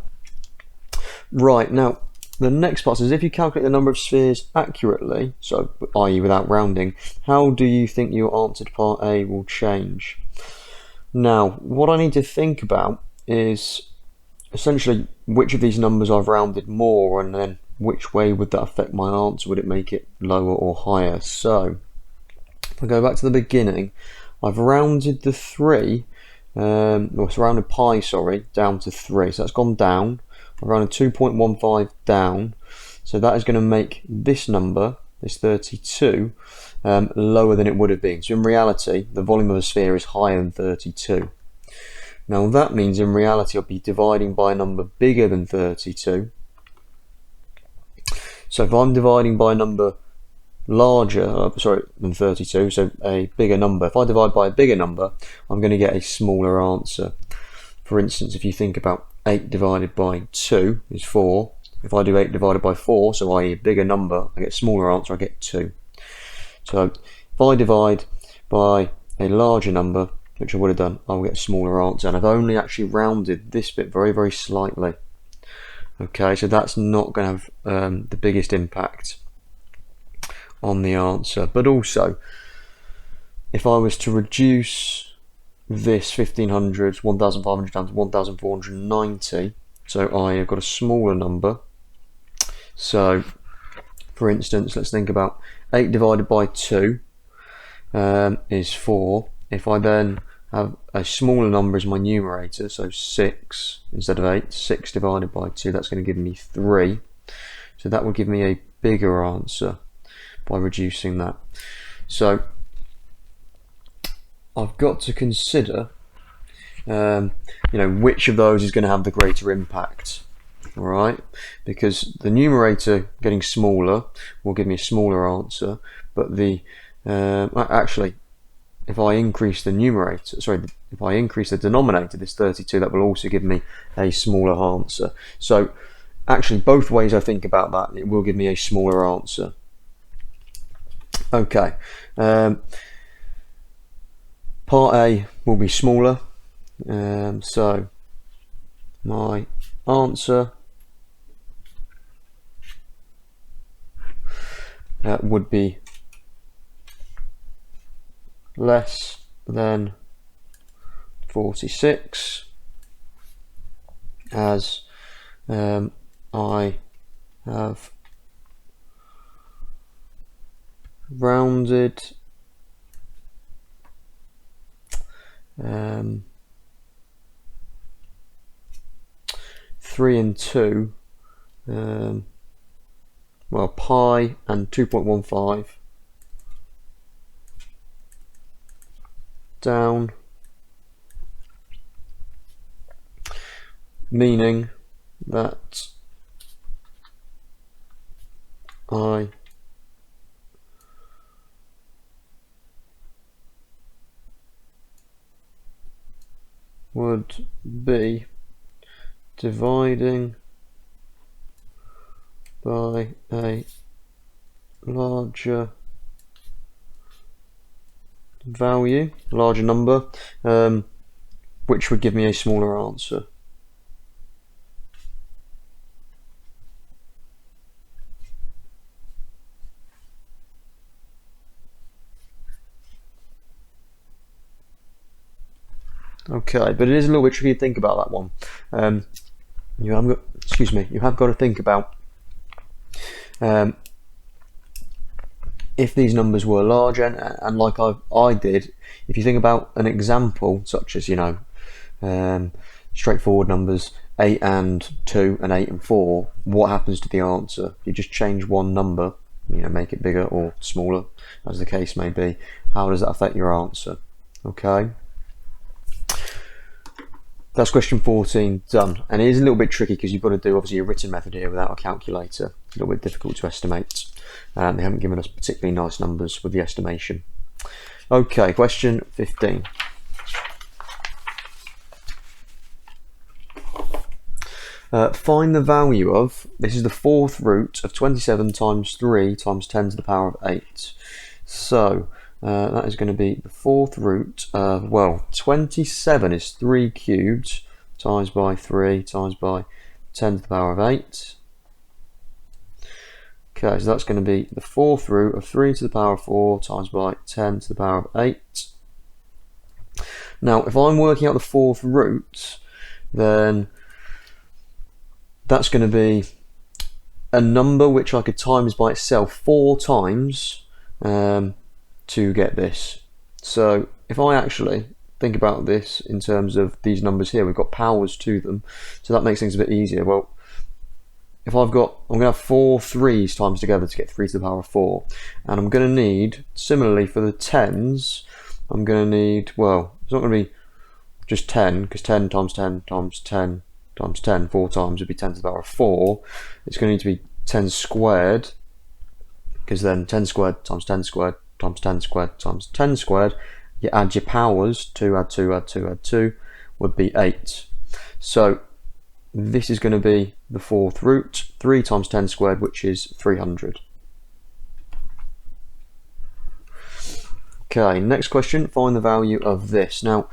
Right, now the next part says if you calculate the number of spheres accurately, so i.e. without rounding, how do you think your answer to part A will change? Now, what I need to think about is essentially which of these numbers I've rounded more, and then which way would that affect my answer? Would it make it lower or higher? So if I go back to the beginning, I've rounded the 3, it's rounded pi, sorry, down to 3, so that's gone down. I've rounded 2.15 down, so that is going to make this number, this 32, lower than it would have been. So in reality, the volume of a sphere is higher than 32. Now that means in reality I'll be dividing by a number bigger than 32. So if I'm dividing by a number larger, than 32, so a bigger number, if I divide by a bigger number, I'm going to get a smaller answer. For instance, if you think about 8 divided by 2 is 4. If I do 8 divided by 4, so i.e. a bigger number, I get a smaller answer, I get 2. So if I divide by a larger number, which I would have done, I'll get a smaller answer. And I've only actually rounded this bit very, very slightly. Okay, so that's not going to have the biggest impact on the answer. But also, if I was to reduce this 1500, 1500 down to 1490, so I have got a smaller number. So, for instance, let's think about 8 divided by 2 is 4. If I then have a smaller number as my numerator, so 6 instead of 8, 6 divided by 2, that's going to give me 3. So that will give me a bigger answer by reducing that. So I've got to consider, which of those is going to have the greater impact. All right, because the numerator getting smaller will give me a smaller answer, but the actually, if I increase the numerator, if I increase the denominator, this 32, that will also give me a smaller answer. So actually, both ways I think about that, it will give me a smaller answer. Okay. Part A will be smaller, so my answer would be less than 46, as I have rounded 3 and 2, pi and 2.15 down, meaning that I would be dividing by a larger value, larger number, which would give me a smaller answer. Okay, but it is a little bit tricky to think about that one. You have got to think about if these numbers were large, and like I did, if you think about an example such as, straightforward numbers 8 and 2 and 8 and 4, what happens to the answer? You just change one number, make it bigger or smaller, as the case may be. How does that affect your answer? Okay. That's question 14 done, and it is a little bit tricky because you've got to do obviously a written method here without a calculator. It's a little bit difficult to estimate. They haven't given us particularly nice numbers with the estimation. Okay, question 15. Find the value of, this is the fourth root of 27 times 3 times 10 to the power of 8. So that is going to be the fourth root of, 27 is 3 cubed times by 3 times by 10 to the power of 8. Okay, so that's going to be the fourth root of 3 to the power of 4 times by 10 to the power of 8. Now, if I'm working out the fourth root, then that's going to be a number which I could times by itself 4 times to get this. So if I actually think about this in terms of these numbers here, we've got powers to them, so that makes things a bit easier. Well, if I'm going to have 4 3's times together to get 3 to the power of 4, and I'm going to need, similarly for the 10's, I'm going to need, it's not going to be just 10, because 10 times 10 times 10 times 10 4 times would be 10 to the power of 4. It's going to need to be 10 squared, because then 10 squared times 10 squared times 10 squared times 10 squared, you add your powers, 2 add 2 add 2 add 2 would be 8. So this is going to be the fourth root, 3 times 10 squared, which is 300. Okay, next question, find the value of this. Now,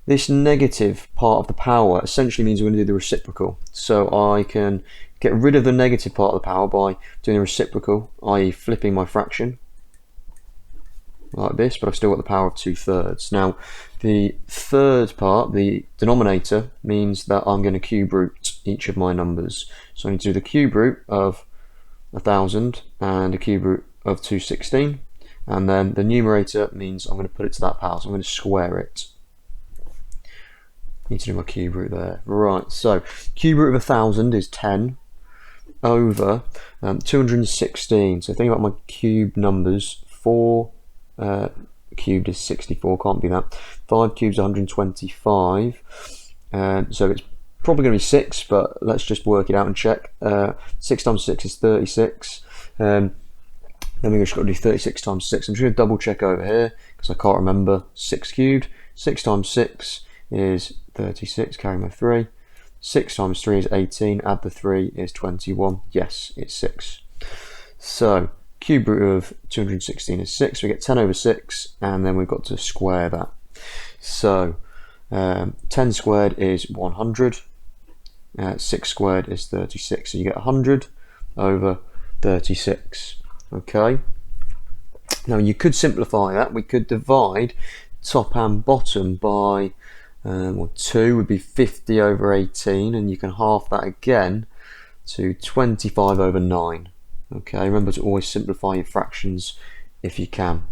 this negative part of the power essentially means we're going to do the reciprocal. So I can get rid of the negative part of the power by doing the reciprocal, i.e. flipping my fraction like this, but I've still got the power of 2/3. Now, the third part, the denominator, means that I'm going to cube root each of my numbers. So I need to do the cube root of 1000 and a cube root of 216, and then the numerator means I'm going to put it to that power, so I'm going to square it. Need to do my cube root there. Right, so cube root of 1000 is 10 over 216. So think about my cube numbers. 4 cubed is 64, can't be that. 5 cubed is 125. So it's probably going to be 6, but let's just work it out and check. 6 times 6 is 36. Then we've just got to do 36 times 6. I'm just going to double check over here because I can't remember. 6 cubed. 6 times 6 is 36, carry my 3. 6 times 3 is 18, add the 3 is 21. Yes, it's 6. So cube root of 216 is 6. We get 10 over 6, and then we've got to square that. So 10 squared is 100. 6 squared is 36. So you get 100 over 36. Okay. Now you could simplify that. We could divide top and bottom by 2 would be 50 over 18, and you can half that again to 25 over 9. Okay, remember to always simplify your fractions if you can.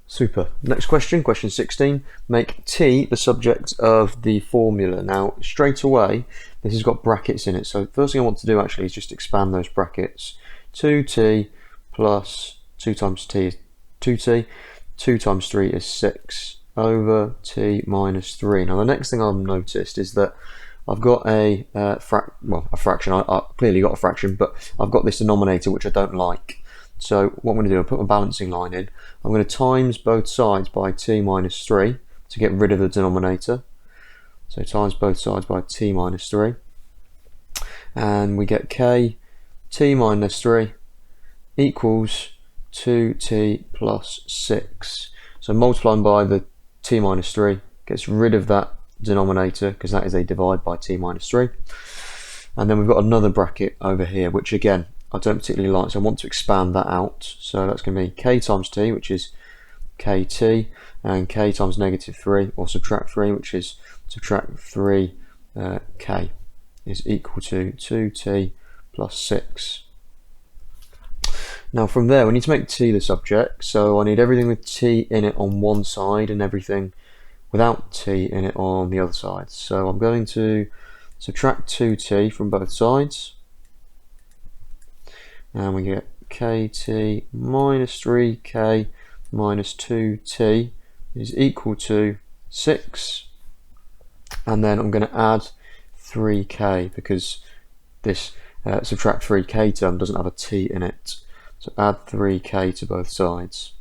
Super. Next question, question 16. Make t the subject of the formula. Now, straight away, this has got brackets in it. So first thing I want to do actually is just expand those brackets. 2t plus 2 times t is 2t, 2 times 3 is 6 over t minus 3. Now the next thing I've noticed is that I've got a fraction. I clearly got a fraction, but I've got this denominator which I don't like. So what I'm going to do, I'll put my balancing line in. I'm going to times both sides by t minus 3 to get rid of the denominator. So times both sides by t minus 3. And we get k t minus 3 equals 2t plus 6. So multiplying by the t minus 3 gets rid of that denominator because that is a divide by t minus 3. And then we've got another bracket over here, which again I don't particularly like, so I want to expand that out. So that's going to be k times t, which is kt, and k times negative 3, or subtract 3, which is subtract 3 k, is equal to 2t plus 6. Now from there we need to make t the subject, so I need everything with t in it on one side and everything without t in it on the other side. So I'm going to subtract 2t from both sides, and we get kt minus 3k minus 2t is equal to 6, and then I'm going to add 3k because this subtract 3k term doesn't have a t in it, so add 3k to both sides.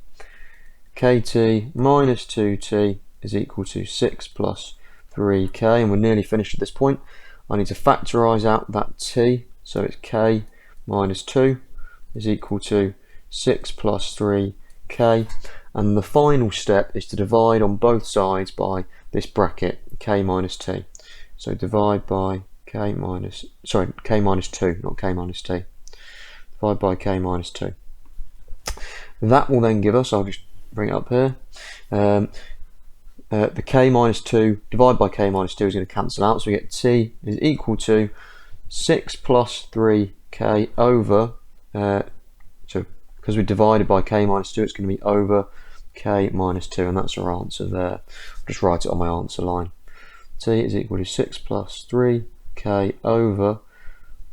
Kt minus 2t is equal to 6 plus 3k, and we're nearly finished at this point. I need to factorise out that t, so it's k minus 2 is equal to 6 plus 3k, and the final step is to divide on both sides by this bracket k minus t. So divide by k minus 2, not k minus t. Divide by k minus 2. That will then give us, I'll just bring it up here, the k minus 2 divided by k minus 2 is going to cancel out, so we get t is equal to 6 plus 3k over, so because we divided by k minus 2 it's going to be over k minus 2, and that's our answer there. I'll just write it on my answer line. T is equal to 6 plus 3k over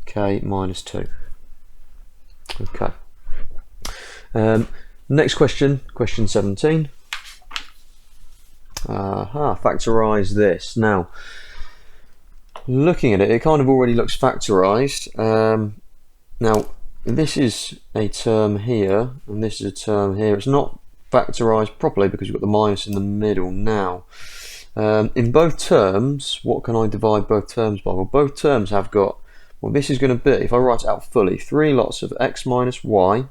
k minus 2. Okay. Next question, question 17. Factorise this. Now, looking at it, it kind of already looks factorised. Now, this is a term here, and this is a term here. It's not factorised properly because you've got the minus in the middle. Now, in both terms, what can I divide both terms by? Well, both terms have got, well, this is going to be, if I write it out fully, 3 lots of x minus y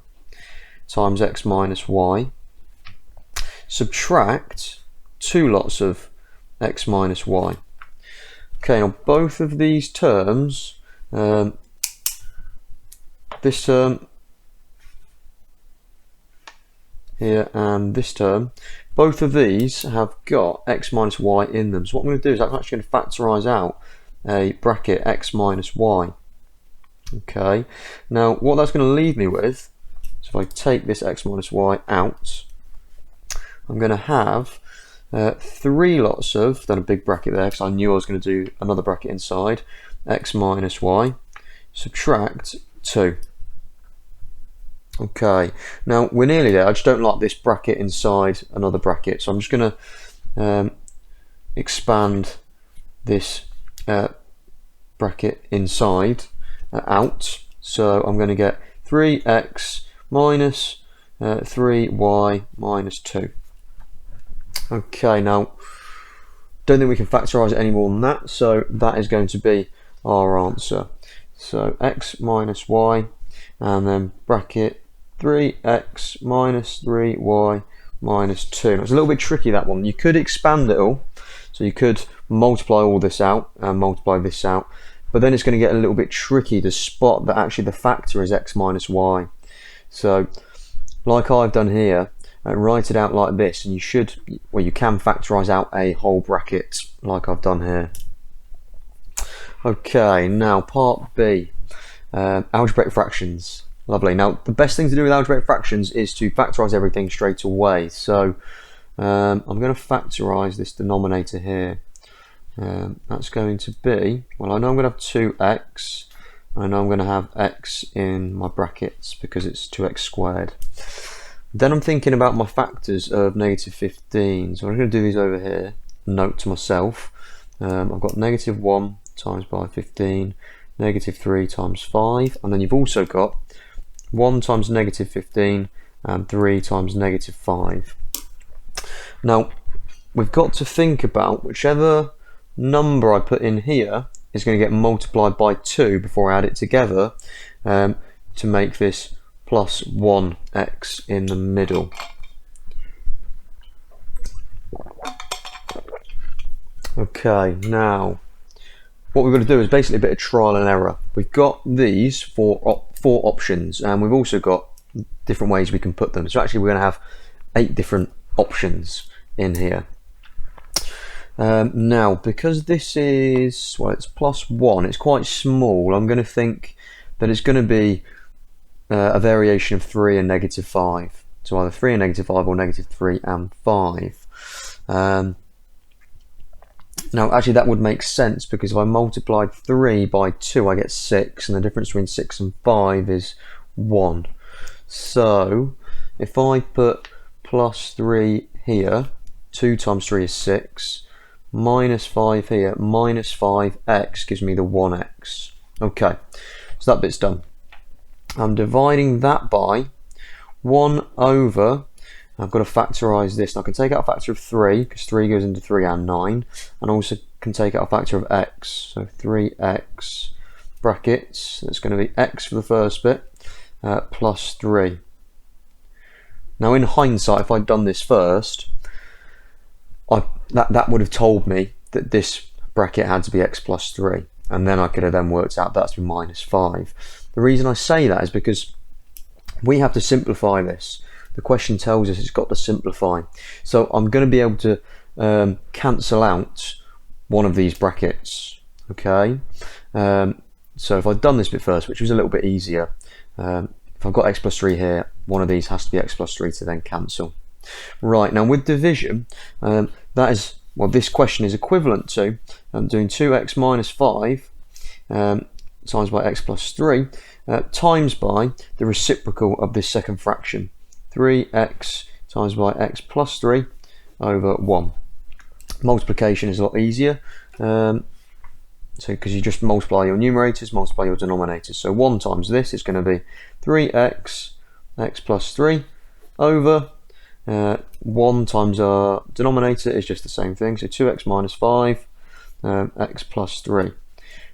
times x minus y, subtract 2 lots of x minus y. Okay, now both of these terms, this term here and this term, both of these have got x minus y in them. So what I'm going to do is I'm actually going to factorise out a bracket x minus y. Okay, now what that's going to leave me with, so if I take this x minus y out, I'm going to have 3 lots of, done a big bracket there because I knew I was going to do another bracket inside, x minus y, subtract 2. Okay, now we're nearly there. I just don't like this bracket inside another bracket, so I'm just going to expand this bracket inside out. So I'm going to get 3x minus 3y minus 2. Okay, now don't think we can factorise it any more than that, so that is going to be our answer. So x minus y, and then bracket 3x minus 3y minus 2. Now, it's a little bit tricky, that one. You could expand it all, so you could multiply all this out and multiply this out, but then it's going to get a little bit tricky to spot that actually the factor is x minus y. So like I've done here, write it out like this, and you should, well, you can factorise out a whole bracket like I've done here. Okay, now part B, algebraic fractions. Lovely. Now the best thing to do with algebraic fractions is to factorise everything straight away. So I'm going to factorise this denominator here. That's going to be, well, I know I'm going to have 2x. I know I'm going to have x in my brackets because it's 2x squared. Then I'm thinking about my factors of negative 15. So I'm going to do these over here. Note to myself. I've got negative 1 times by 15, negative 3 times 5, and then you've also got 1 times negative 15 and 3 times negative 5. Now, we've got to think about whichever number I put in here is going to get multiplied by 2 before I add it together to make this plus 1x in the middle. Okay, now what we've got to do is basically a bit of trial and error. We've got these four options, and we've also got different ways we can put them. So actually we're going to have 8 different options in here. Now, because this is, well, it's plus 1, it's quite small, I'm going to think that it's going to be a variation of 3 and negative 5. So either 3 and negative 5 or negative 3 and 5. Now, actually, that would make sense because if I multiplied 3 by 2, I get 6, and the difference between 6 and 5 is 1. So, if I put plus 3 here, 2 times 3 is 6, minus 5 here, minus 5x gives me the 1x. Okay, so that bit's done. I'm dividing that by 1 over, I've got to factorise this. Now I can take out a factor of 3, because 3 goes into 3 and 9, and also can take out a factor of x. So 3x brackets, that's going to be x for the first bit, plus 3. Now in hindsight, if I'd done this first, that would have told me that this bracket had to be x plus 3, and then I could have then worked out that's be minus 5. The reason I say that is because we have to simplify this. The question tells us it's got to simplify. So I'm going to be able to cancel out one of these brackets. Okay. So if I'd done this bit first, which was a little bit easier, if I've got x plus 3 here, one of these has to be x plus 3 to then cancel. Right, now with division, that is, well, this question is equivalent to doing 2x minus 5 times by x plus 3 times by the reciprocal of this second fraction, 3x times by x plus 3 over 1. Multiplication is a lot easier, so because you just multiply your numerators, multiply your denominators. So 1 times this is going to be 3x, x plus 3 over 1 times our denominator is just the same thing, so 2x minus 5, x plus 3.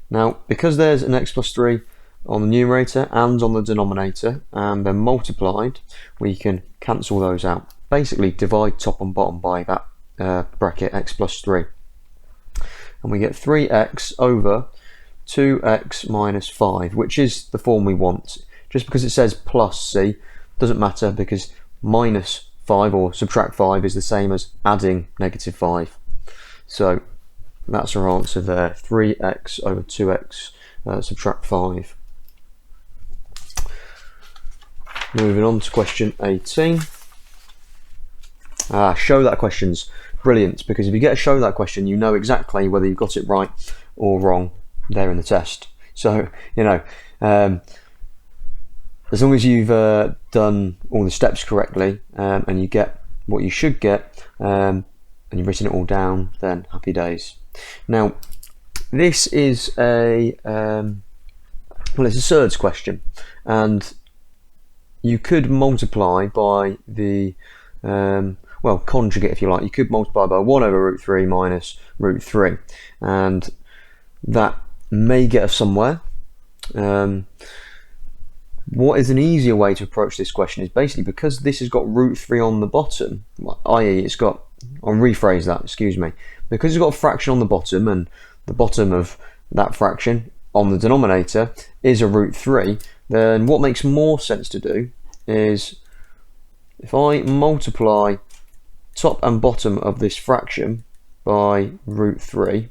Now, because there's an x plus 3 on the numerator and on the denominator, and they're multiplied, we can cancel those out. Basically, divide top and bottom by that bracket x plus 3. And we get 3x over 2x minus 5, which is the form we want. Just because it says plus c doesn't matter, because minus 5 or subtract 5 is the same as adding negative 5. So that's our answer there, 3x over 2x subtract 5. Moving on to question 18. Show that question's brilliant, because if you get a show that question, you know exactly whether you've got it right or wrong there in the test. So, you know, as long as you've done all the steps correctly and you get what you should get and you've written it all down, then happy days. Now, this is a well, it's a surds question, and you could multiply by the well, conjugate if you like. You could multiply by 1 over root 3 minus root 3, and that may get us somewhere. What is an easier way to approach this question is basically, because this has got root 3 on the bottom, i.e. it's got, I'll rephrase that, excuse me, because it's got a fraction on the bottom, and the bottom of that fraction on the denominator is a root 3, then what makes more sense to do is if I multiply top and bottom of this fraction by root 3,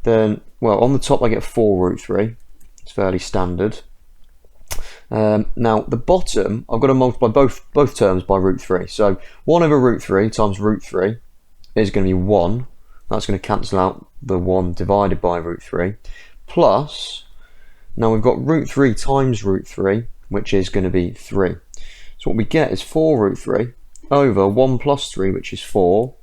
then, well, on the top I get 4 root 3, it's fairly standard. Now the bottom, I've got to multiply both terms by root 3, so 1 over root 3 times root 3 is going to be 1, that's going to cancel out the 1 divided by root 3, plus Now we've got root 3 times root 3, which is going to be 3. So what we get is 4 root 3 over 1 plus 3, which is 4.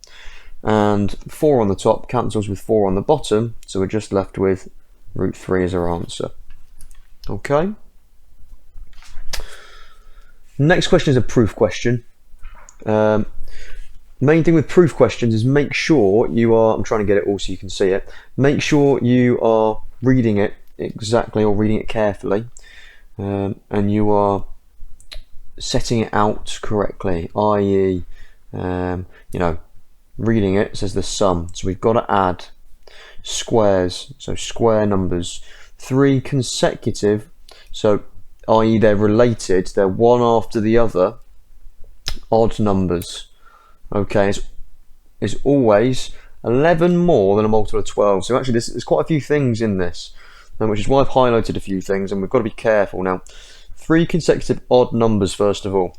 And 4 on the top cancels with 4 on the bottom, so we're just left with root 3 as our answer. Okay. Next question is a proof question. Main thing with proof questions is make sure you are, I'm trying to get it all so you can see it, make sure you are reading it exactly or reading it carefully, and you are setting it out correctly, i.e. Reading it says the sum, so we've got to add squares, so square numbers, 3 consecutive, so i.e. they're related, they're one after the other, odd numbers. Okay, it's always 11 more than a multiple of 12. So actually there's quite a few things in this, which is why I've highlighted a few things, and we've got to be careful. Now, 3 consecutive odd numbers first of all.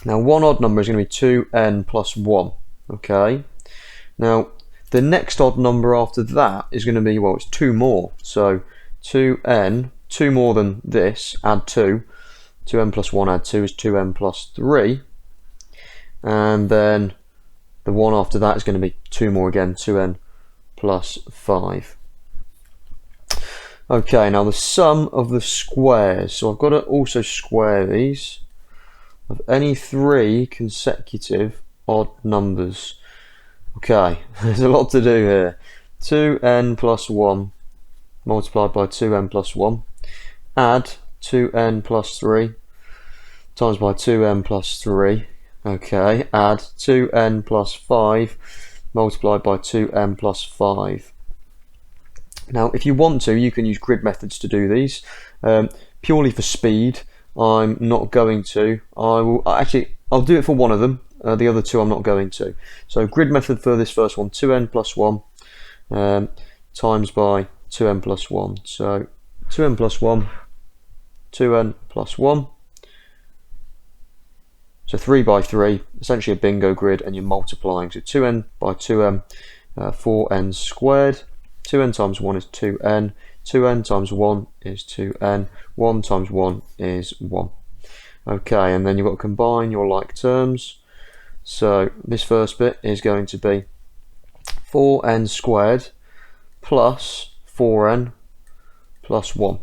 Now, one odd number is going to be 2n plus 1. Okay. Now, the next odd number after that is going to be, well, it's 2 more. So 2n, 2 more than this, add 2. 2n plus 1 add 2 is 2n plus 3. And then the one after that is going to be 2 more again, 2n plus 5. Okay, now the sum of the squares. So I've got to also square these of any 3 consecutive odd numbers. Okay, there's a lot to do here. 2n plus 1 multiplied by 2n plus 1. Add 2n plus 3 times by 2n plus 3. Okay, add 2n plus 5 multiplied by 2n plus 5. Now, if you want to, you can use grid methods to do these. Purely for speed, I'm not going to. I'll do it for one of them. The other 2 I'm not going to. So grid method for this first one, 2n plus 1 times by 2n plus 1. So 2n plus 1, 2n plus 1. So 3 by 3, essentially a bingo grid, and you're multiplying. So 2n by 2n, 4n squared. 2n times 1 is 2n. 2n times 1 is 2n. 1 times 1 is 1. Okay, and then you've got to combine your like terms. So this first bit is going to be 4n squared plus 4n plus 1.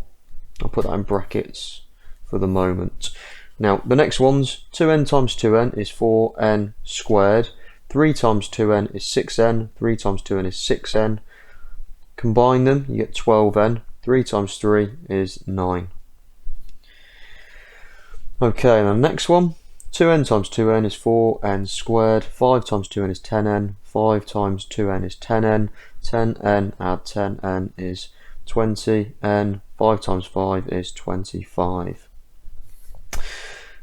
I'll put that in brackets for the moment. Now, the next one's 2n times 2n is 4n squared. 3 times 2n is 6n. 3 times 2n is 6n. Combine them, you get 12n. 3 times 3 is 9. Okay, and the next one, 2n times 2n is 4n squared. 5 times 2n is 10n. 5 times 2n is 10n. 10n add 10n is 20n. 5 times 5 is 25.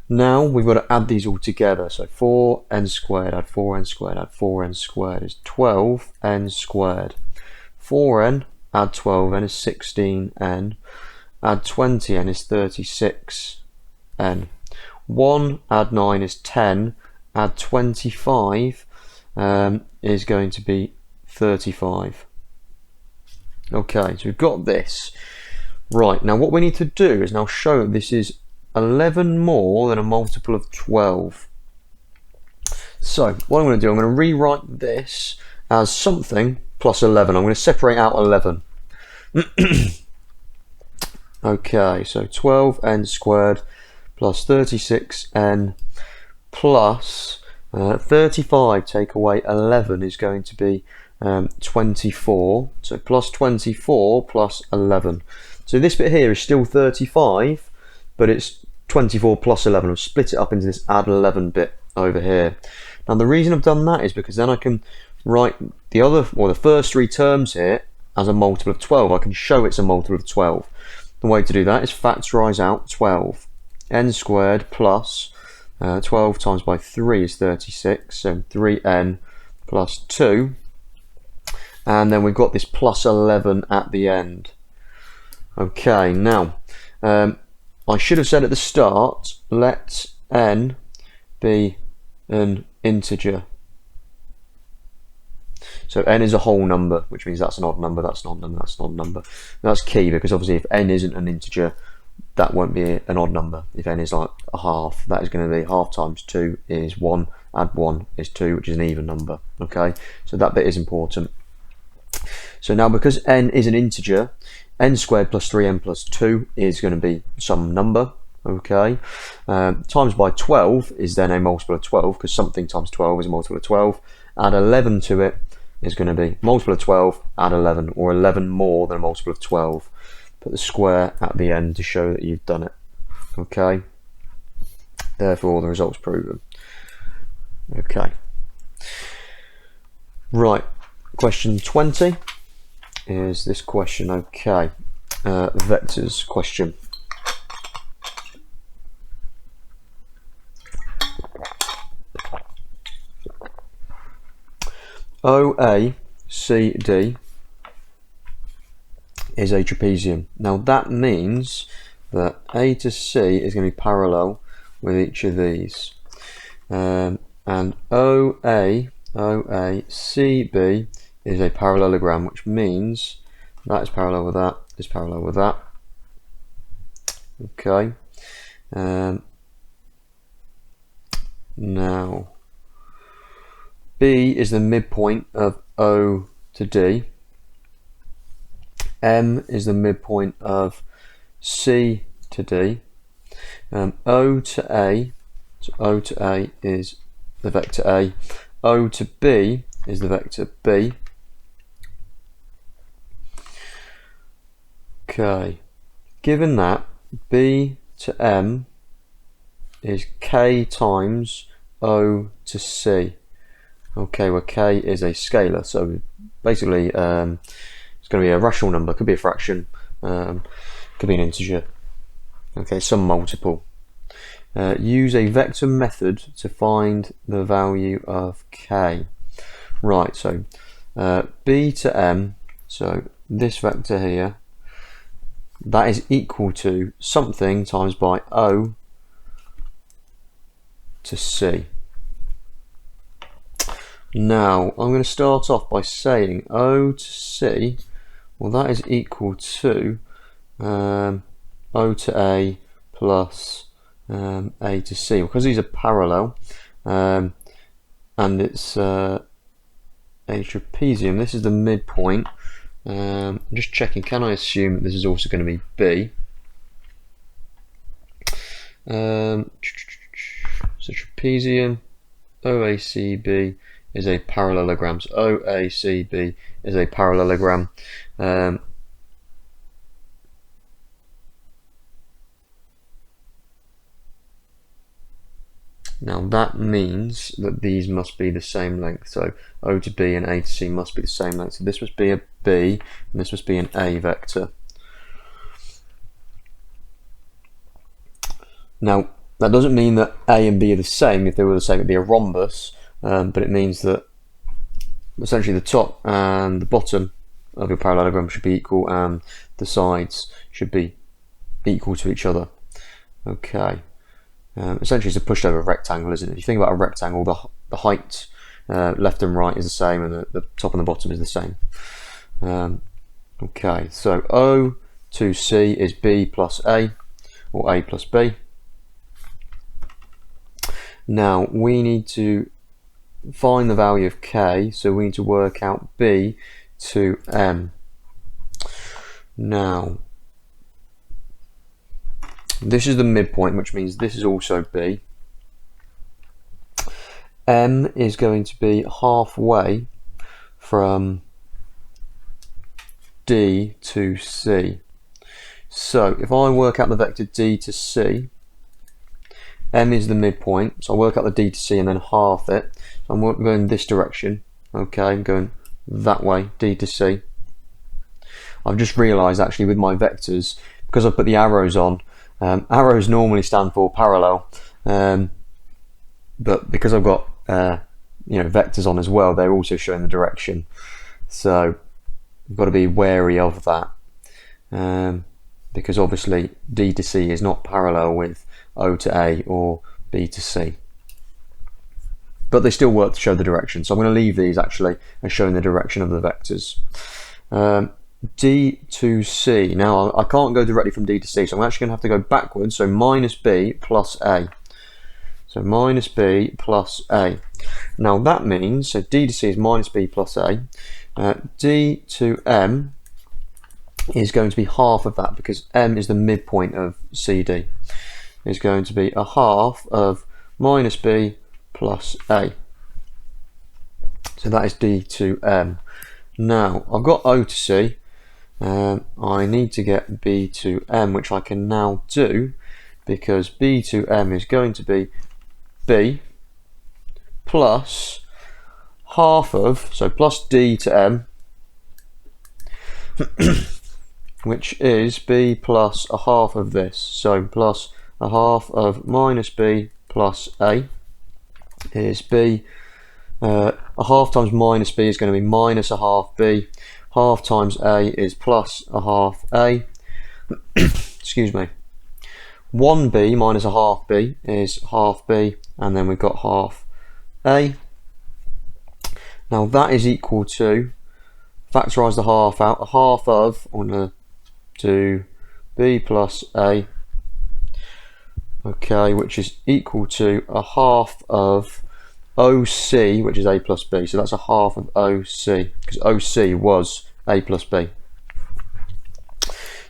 Now we've got to add these all together. So 4n squared add 4n squared add 4n squared is 12n squared. 4n add 12n is 16n. Add 20n is 36n. 1 add 9 is 10. Add 25 is going to be 35. Okay, so we've got this. Right, now what we need to do is now show that this is 11 more than a multiple of 12. So what I'm going to do, I'm going to rewrite this as something plus 11. I'm going to separate out 11. Okay, so 12n squared plus 36n plus 35 take away 11 is going to be 24. So plus 24 plus 11. So this bit here is still 35, but it's 24 plus 11. I'll split it up into this add 11 bit over here. Now the reason I've done that is because then I can write the first 3 terms here as a multiple of 12. I can show it's a multiple of 12. The way to do that is factorise out 12. N squared plus 12 times by 3 is 36, so 3n plus 2. And then we've got this plus 11 at the end. Okay, now I should have said at the start, let n be an integer. So n is a whole number, which means that's an odd number, that's an odd number, that's an odd number. That's key because obviously if n isn't an integer, that won't be an odd number. If n is like a half, that is going to be half times 2 is 1, add 1 is 2, which is an even number. Okay, so that bit is important. So now because n is an integer, n squared plus 3n plus 2 is going to be some number. Okay, times by 12 is then a multiple of 12, because something times 12 is a multiple of 12. Add 11 to it is going to be multiple of 12, add 11, or 11 more than a multiple of 12. Put the square at the end to show that you've done it. Okay, therefore the result's proven. Okay, right, question 20 is this question. Okay, vectors question. OACD is a trapezium. Now that means that A to C is going to be parallel with each of these, and OACB is a parallelogram, which means that is parallel with that, is parallel with that. Okay, now B is the midpoint of O to D. M is the midpoint of C to D. O to A, so O to A is the vector A. O to B is the vector B. Okay, given that B to M is K times O to C. Okay, where K is a scalar, so basically it's going to be a rational number, could be a fraction, could be an integer. Okay, some multiple. Use a vector method to find the value of K. Right, so B to M, so this vector here, that is equal to something times by O to C. Now, I'm going to start off by saying O to C, well that is equal to O to A plus A to C, because these are parallel, and it's a trapezium. This is the midpoint. I'm just checking, can I assume that this is also going to be B? So trapezium, OACB is a parallelogram. So OACB is a parallelogram. Now that means that these must be the same length. So O to B and A to C must be the same length. So this must be a B and this must be an A vector. Now that doesn't mean that A and B are the same. If they were the same, it'd be a rhombus. But it means that essentially the top and the bottom of your parallelogram should be equal and the sides should be equal to each other. Okay. Essentially it's a pushed over rectangle, isn't it? If you think about a rectangle, the height left and right is the same, and the top and the bottom is the same. Okay, so O to C is B plus A, or A plus B. Now we need to find the value of K, so we need to work out B to M. Now this is the midpoint, which means this is also B. M is going to be halfway from D to C. So if I work out the vector D to C, M is the midpoint, so I work out the D to C and then half it. So I'm going this direction. Okay, I'm going that way, D to C. I've just realised actually with my vectors, because I put the arrows on, arrows normally stand for parallel, but because I've got vectors on as well, they're also showing the direction. So you've got to be wary of that, because obviously D to C is not parallel with O to A or B to C. but they still work to show the direction. So I'm going to leave these actually as showing the direction of the vectors. D to C. Now I can't go directly from D to C, so I'm actually going to have to go backwards. So minus B plus A. So minus B plus A. Now that means, so D to C is minus B plus A. D to M is going to be half of that, because M is the midpoint of CD. Is going to be a half of minus B plus A. So that is D to M. Now I've got O to C. I need to get B to M, which I can now do, because B to M is going to be B plus half of, so plus D to M, which is B plus a half of this. So plus a half of minus B plus A is B. A half times minus B is going to be minus a half B. Half times A is plus a half A. Excuse me. 1B minus a half B is half B, and then we've got half A. Now that is equal to, factorise the half out, a half of, I'm going to do B plus A, okay, which is equal to a half of OC, which is A plus B. So that's a half of OC, because OC was A plus B.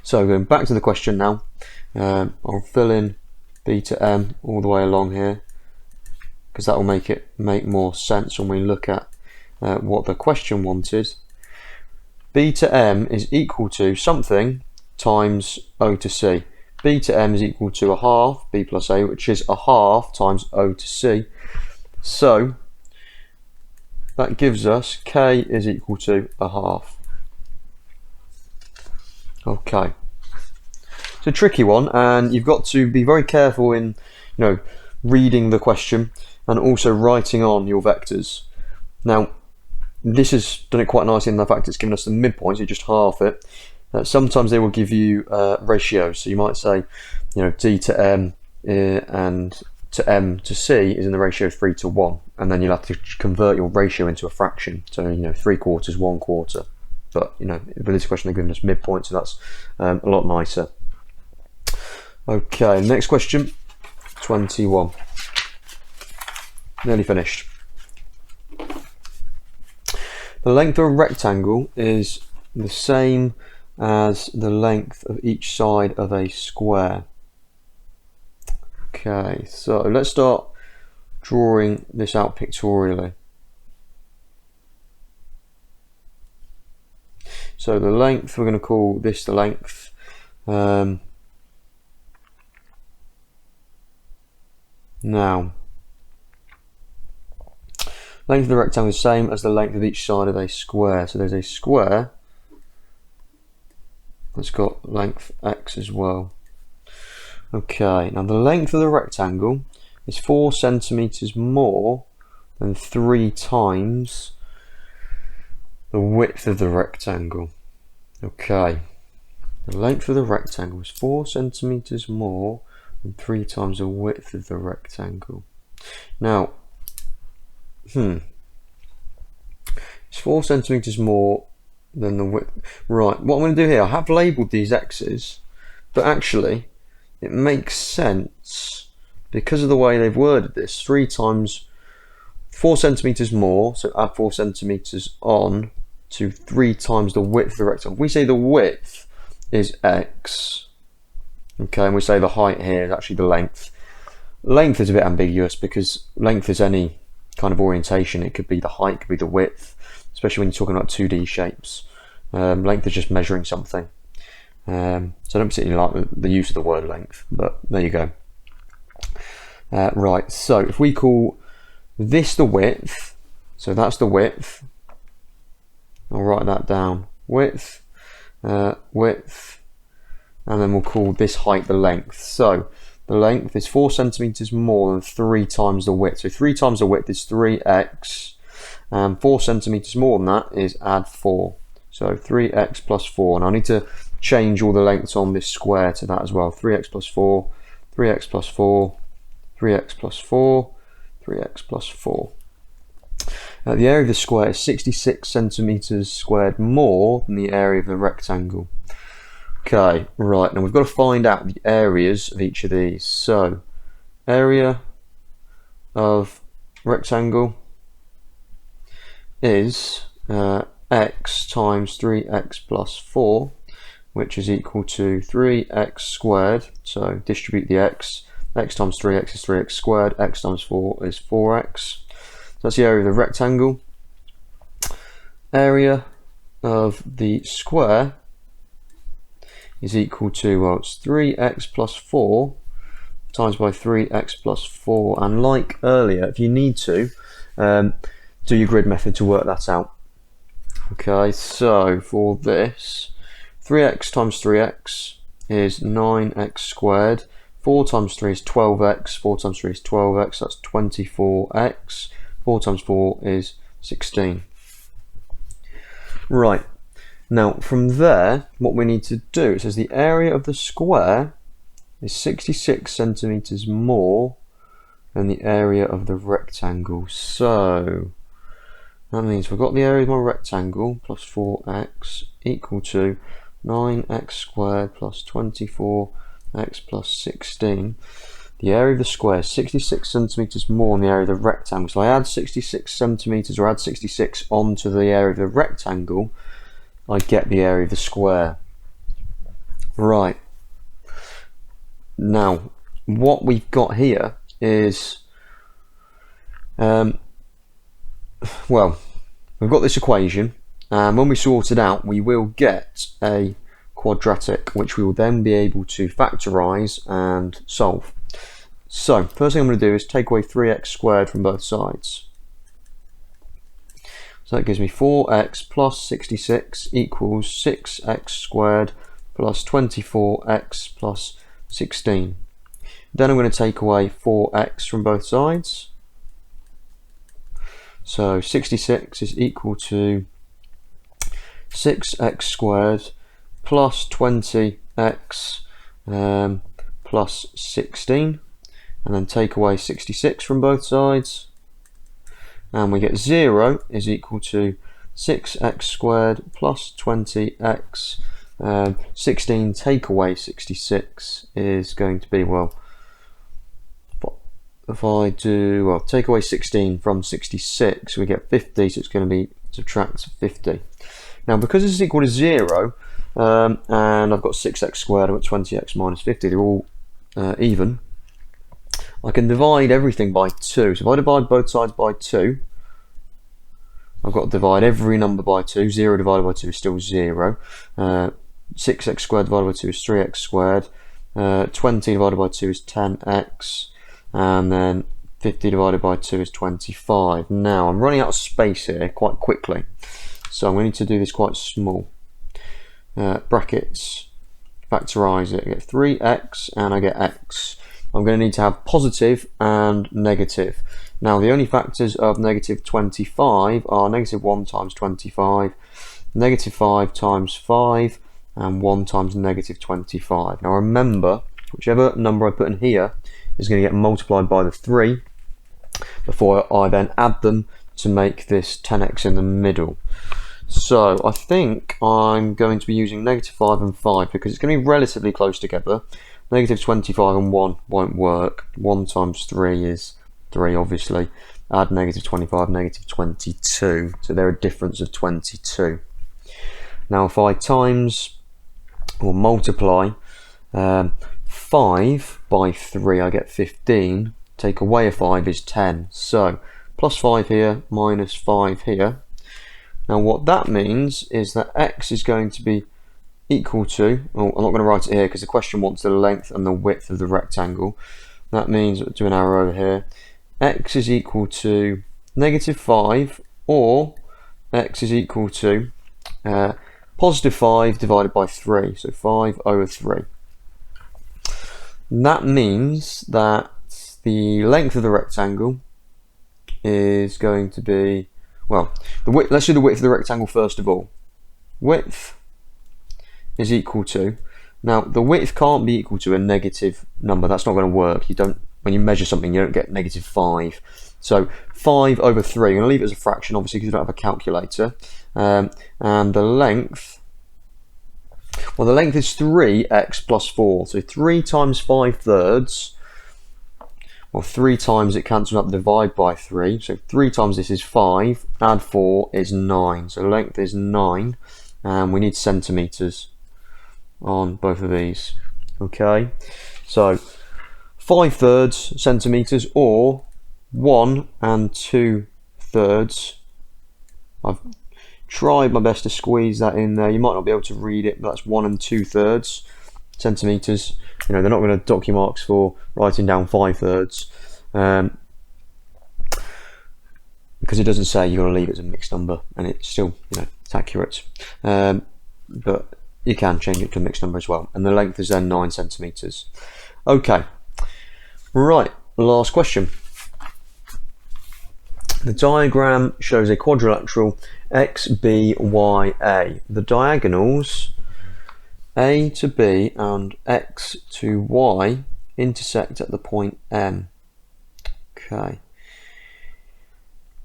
So going back to the question now, I'll fill in B to M all the way along here, because that will make more sense when we look at what the question wanted. B to M is equal to something times O to C. B to M is equal to a half B plus A, which is a half times O to C. So that gives us K is equal to a half. Okay, it's a tricky one, and you've got to be very careful in, reading the question and also writing on your vectors. Now, this has done it quite nicely in the fact it's given us the midpoint, so you just half it. Sometimes they will give you ratios, so you might say, D to M and to M to C is in the ratio 3 to 1, and then you'll have to convert your ratio into a fraction, so 3/4, 1/4. But with this question they've given us midpoint, so that's a lot nicer. Okay, next question, 21. Nearly finished. The length of a rectangle is the same as the length of each side of a square. Okay, so let's start drawing this out pictorially. So the length, we're going to call this the length. Now, length of the rectangle is the same as the length of each side of a square. So there's a square that's got length x as well. Okay, now the length of the rectangle is 4 centimeters more than 3 times the width of the rectangle. Okay, the length of the rectangle is 4 centimeters more than 3 times the width of the rectangle. Now, it's 4 centimeters more than the width. Right, what I'm going to do here, I have labelled these x's, but actually it makes sense because of the way they've worded this. 3 times 4 centimeters more, so add 4 centimeters on to 3 times the width of the rectangle. We say the width is x, okay, and we say the height here is actually the length. Length is a bit ambiguous because length is any kind of orientation. It could be the height, it could be the width, especially when you're talking about 2D shapes. Length is just measuring something. So I don't particularly like the use of the word length, but there you go. Right, so if we call this the width, so that's the width, I'll write that down, width, width, and then we'll call this height the length. So the length is 4 centimeters more than 3 times the width. So 3 times the width is 3x, and 4 centimeters more than that is add 4. So 3x plus 4, and I need to change all the lengths on this square to that as well. 3x plus 4, 3x plus 4, 3x plus 4, 3x plus 4. The area of the square is 66 centimeters squared more than the area of the rectangle. Okay, right, now we've got to find out the areas of each of these. So, area of rectangle is x times 3x plus 4, which is equal to 3x squared. So distribute the x times 3x is 3x squared, x times 4 is 4x. So that's the area of the rectangle. Area of the square is equal to, well, it's 3x plus 4 times by 3x plus 4, and like earlier, if you need to, do your grid method to work that out. Okay, so for this, 3x times 3x is 9x squared, 4 times 3 is 12x, 4 times 3 is 12x, that's 24x, 4 times 4 is 16. Right, now from there, what we need to do, it says the area of the square is 66 centimeters more than the area of the rectangle. So that means we've got the area of my rectangle plus 4x equal to 9x squared plus 24x plus 16. The area of the square is 66 centimeters more than the area of the rectangle. So I add 66 centimeters, or add 66 onto the area of the rectangle, I get the area of the square. Right. Now, what we've got here is, well, we've got this equation, and when we sort it out, we will get a quadratic, which we will then be able to factorize and solve. So, first thing I'm going to do is take away 3x squared from both sides. So that gives me 4x plus 66 equals 6x squared plus 24x plus 16. Then I'm going to take away 4x from both sides. So 66 is equal to 6x squared plus 20x plus 16. And then take away 66 from both sides. And we get 0 is equal to 6x squared plus 20x. 16 take away 66 is going to be, well, if I do, well, take away 16 from 66, we get 50, so it's going to be subtract 50. Now, because this is equal to 0, and I've got 6x squared, I've got 20x minus 50, they're all even, I can divide everything by 2. So if I divide both sides by 2, I've got to divide every number by 2. 0 divided by 2 is still 0. 6x squared divided by 2 is 3x squared. 20 divided by 2 is 10x. And then 50 divided by 2 is 25. Now, I'm running out of space here quite quickly. So I'm going to need to do this quite small. Brackets, factorise it. I get 3x and I get x. I'm going to need to have positive and negative. Now, the only factors of negative 25 are negative 1 times 25, negative 5 times 5, and 1 times negative 25. Now, remember, whichever number I put in here is going to get multiplied by the 3 before I then add them to make this 10x in the middle. So, I think I'm going to be using negative 5 and 5 because it's going to be relatively close together. Negative 25 and 1 won't work. 1 times 3 is 3, obviously. Add negative 25, negative 22. So they're a difference of 22. Now if I times or multiply 5 by 3, I get 15. Take away a 5 is 10. So plus 5 here, minus 5 here. Now what that means is that x is going to be equal to, well, I'm not going to write it here because the question wants the length and the width of the rectangle. That means, do an arrow over here, x is equal to negative 5, or x is equal to positive 5 divided by 3, so 5 over 3. And that means that the length of the rectangle is going to be, well, the width, let's do the width of the rectangle first of all. Width is equal to, now the width can't be equal to a negative number, that's not going to work. You don't, when you measure something, you don't get negative 5. So 5 over 3, I'm going to leave it as a fraction obviously because we don't have a calculator. And the length, well, the length is 3x plus 4. So 3 times 5/3, well, 3 times it cancels out the divide by 3. So 3 times this is 5, add 4 is 9. So length is 9, and we need centimetres on both of these. Okay, so 5/3 centimetres, or 1 2/3. I've tried my best to squeeze that in there. You might not be able to read it, but that's 1 2/3 centimetres. You know, they're not going to dock you marks for writing down 5/3, because it doesn't say. You've got to leave it as a mixed number, and it's still, you know, it's accurate. But you can change it to a mixed number as well, and the length is then 9 centimetres. Okay, right, last question. The diagram shows a quadrilateral XBYA. The diagonals A to B and X to Y intersect at the point M. Okay.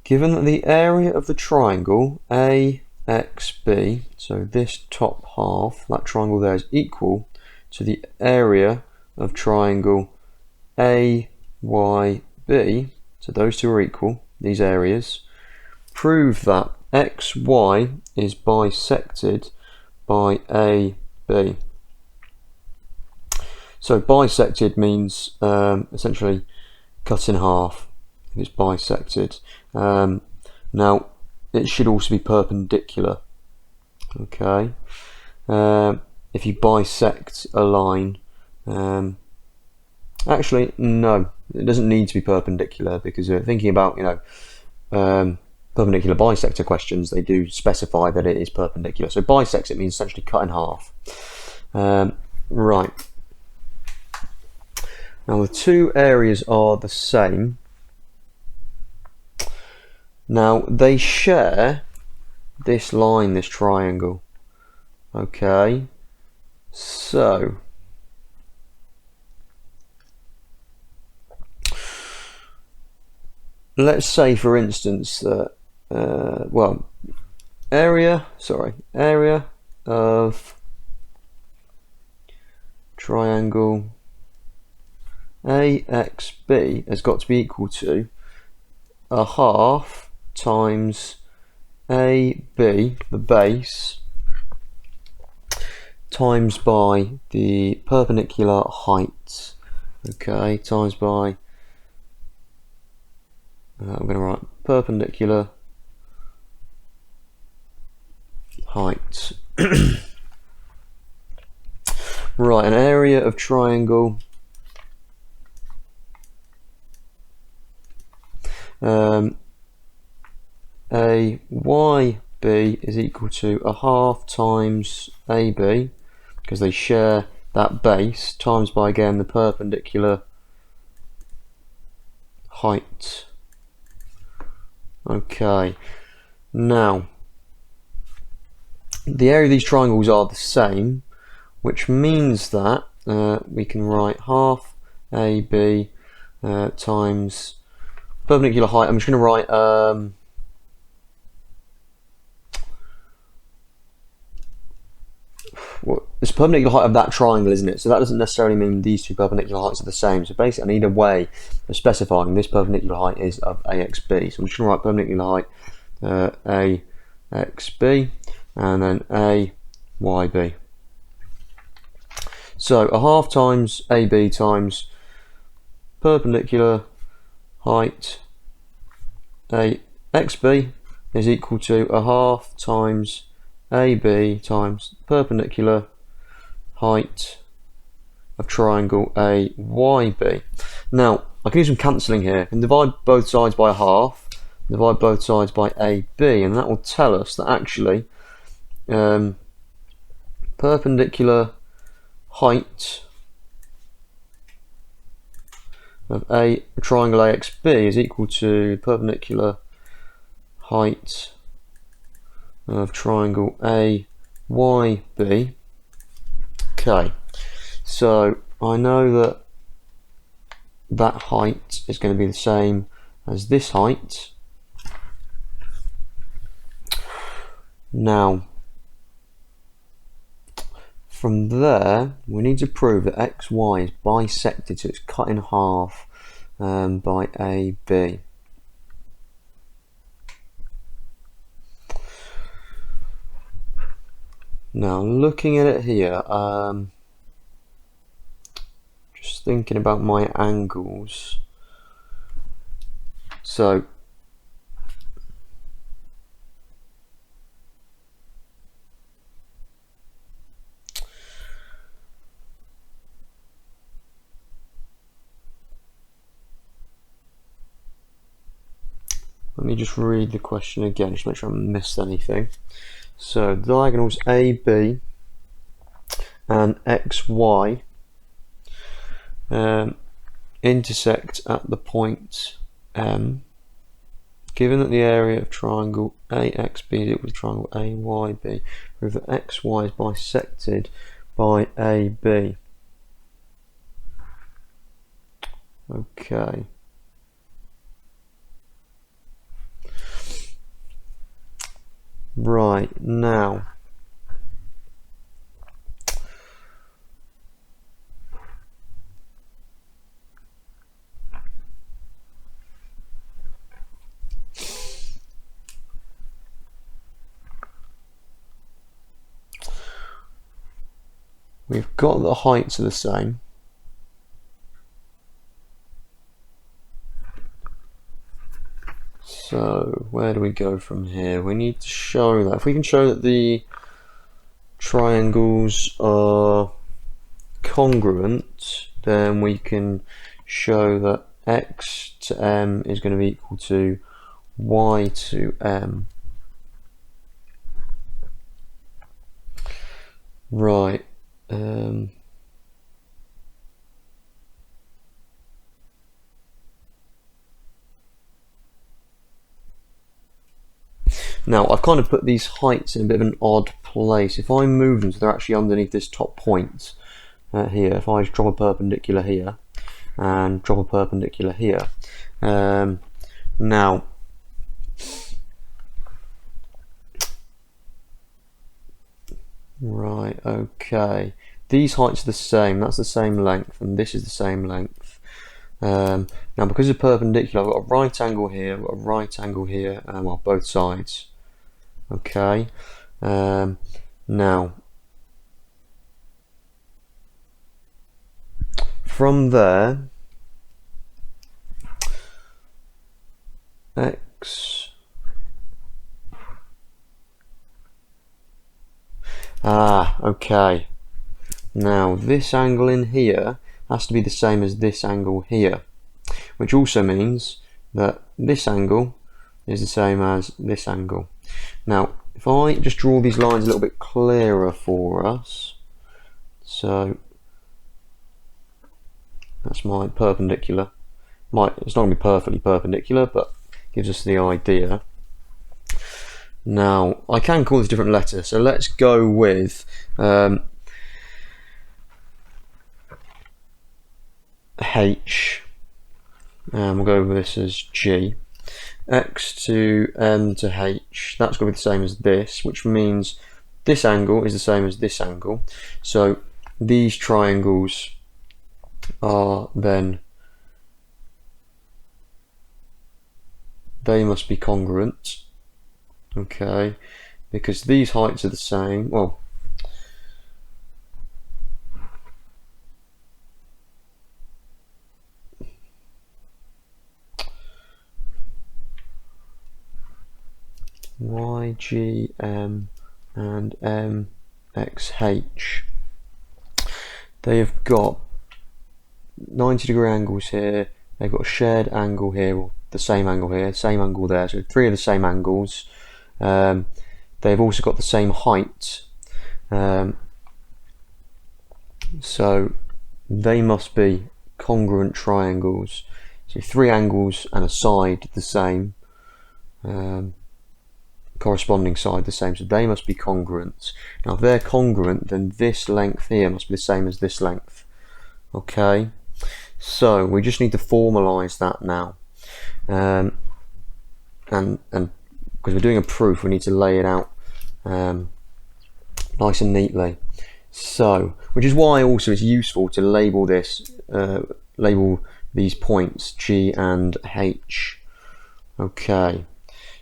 Given that the area of the triangle AXB, so this top half, that triangle there, is equal to the area of triangle AYB, so those two are equal, these areas, prove that XY is bisected by AB. So bisected means essentially cut in half if it's bisected. Now it should also be perpendicular. Okay, if you bisect a line, actually no, it doesn't need to be perpendicular, because thinking about, you know, perpendicular bisector questions, they do specify that it is perpendicular. So bisect, it means essentially cut in half. Right. Now the two areas are the same. Now they share this line, this triangle. Okay, so let's say, for instance, that well, area of triangle AXB has got to be equal to a half times AB, the base, times by the perpendicular height. Okay, times by, I'm going to write perpendicular height. Right, an area of triangle AYB is equal to a half times AB, because they share that base, times by, again, the perpendicular height. Okay, now the area of these triangles are the same, which means that we can write half AB times perpendicular height. I'm just going to write well, it's perpendicular height of that triangle, isn't it? So that doesn't necessarily mean these two perpendicular heights are the same. So basically I need a way of specifying this perpendicular height is of AXB. So I'm just going to write perpendicular height AXB and then AYB. So a half times AB times perpendicular height AXB is equal to a half times AB times perpendicular height of triangle AYB. Now I can do some cancelling here. I can divide both sides by a half, divide both sides by AB, and that will tell us that actually perpendicular height of a triangle AXB is equal to perpendicular height of triangle AYB. Okay, so I know that that height is going to be the same as this height. Now, from there, we need to prove that XY is bisected, so it's cut in half by AB. Now, looking at it here, just thinking about my angles. So, let me just read the question again, just to make sure I haven't missed anything. So, diagonals AB and XY intersect at the point M. Given that the area of triangle AXB is equal to triangle AYB, prove that XY is bisected by AB. Okay. Right, now we've got the heights are the same. So where do we go from here? We need to show that. If we can show that the triangles are congruent, then we can show that x to m is going to be equal to y to m. Right. Now, I've kind of put these heights in a bit of an odd place. If I move them so they're actually underneath this top point here, if I just drop a perpendicular here and drop a perpendicular here. Now, right, okay. These heights are the same, that's the same length, and this is the same length. Now, because it's perpendicular, I've got a right angle here, I've got a right angle here, well, both sides. Okay, now from there, x okay. Now this angle in here has to be the same as this angle here, which also means that this angle is the same as this angle. Now, if I just draw these lines a little bit clearer for us, so that's my perpendicular. It's not going to be perfectly perpendicular, but gives us the idea. Now, I can call this different letters, so let's go with H, and we'll go with this as G. X to M to H, that's going to be the same as this, which means this angle is the same as this angle. So these triangles are then, they must be congruent, okay, because these heights are the same. Well, YGM and MXH, they have got 90-degree angles here, they've got a shared angle here, or the same angle here, same angle there, so three of the same angles. They've also got the same height, so they must be congruent triangles. So three angles and a side the same, corresponding side the same, so they must be congruent. Now if they're congruent, then this length here must be the same as this length. Okay, so we just need to formalize that now. and because we're doing a proof, we need to lay it out nice and neatly. So, which is why also it's useful to label this, label these points G and H. Okay,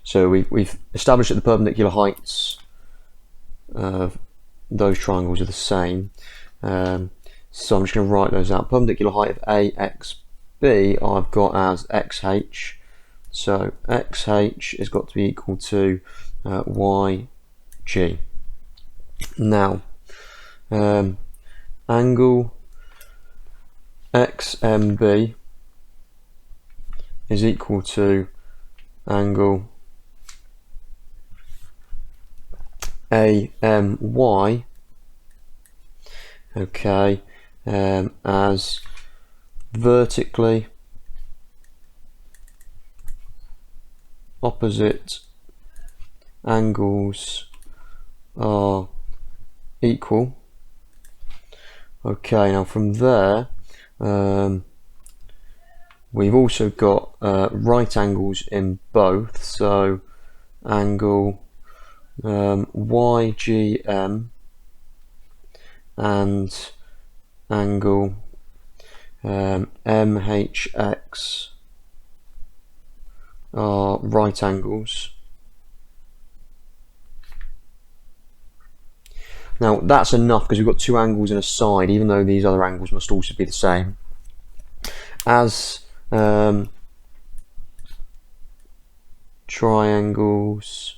so we've established that the perpendicular heights of those triangles are the same. So I'm just going to write those out. Perpendicular height of AXB I've got as XH. So XH has got to be equal to YG. Now, angle XMB is equal to angle AMY, okay, as vertically opposite angles are equal. Okay, now from there we've also got right angles in both, so angle YGM and angle MHX are right angles. Now that's enough because we've got two angles and a side, even though these other angles must also be the same. As triangles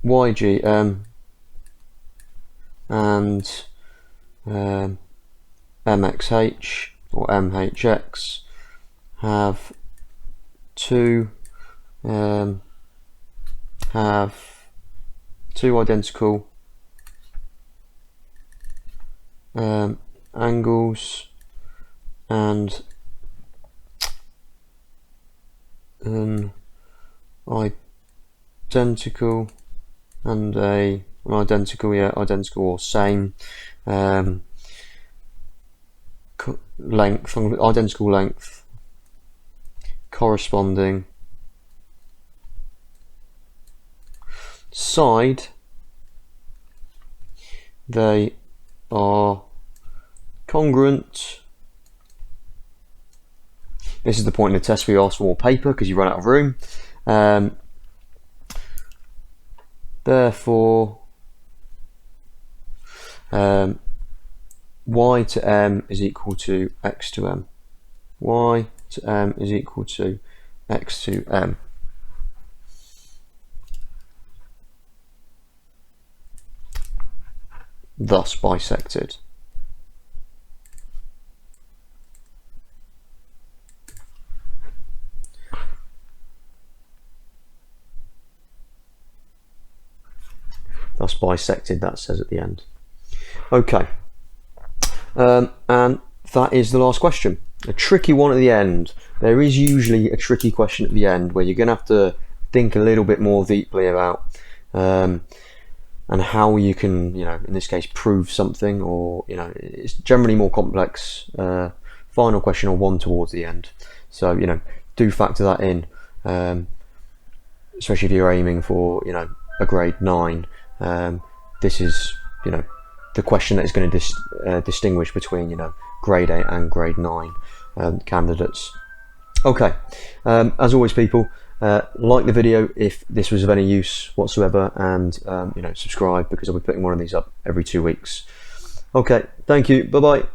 YGM and MXH or MHX have two identical angles and an identical and an identical or same length, identical length corresponding side. They are congruent. This is the point in the test where you ask for more paper because you run out of room. Therefore, y to m is equal to x to m. Y to m is equal to x to m. Thus bisected. Thus bisected, that says at the end. Okay, and that is the last question. A tricky one at the end. There is usually a tricky question at the end where you're going to have to think a little bit more deeply about and how you can, in this case, prove something, or it's generally more complex final question or one towards the end. So do factor that in, especially if you're aiming for a grade 9. This is the question that is going to distinguish between grade 8 and grade 9 candidates. Okay, as always, people, like the video if this was of any use whatsoever, and subscribe because I'll be putting one of these up every 2 weeks. Okay, thank you, bye bye.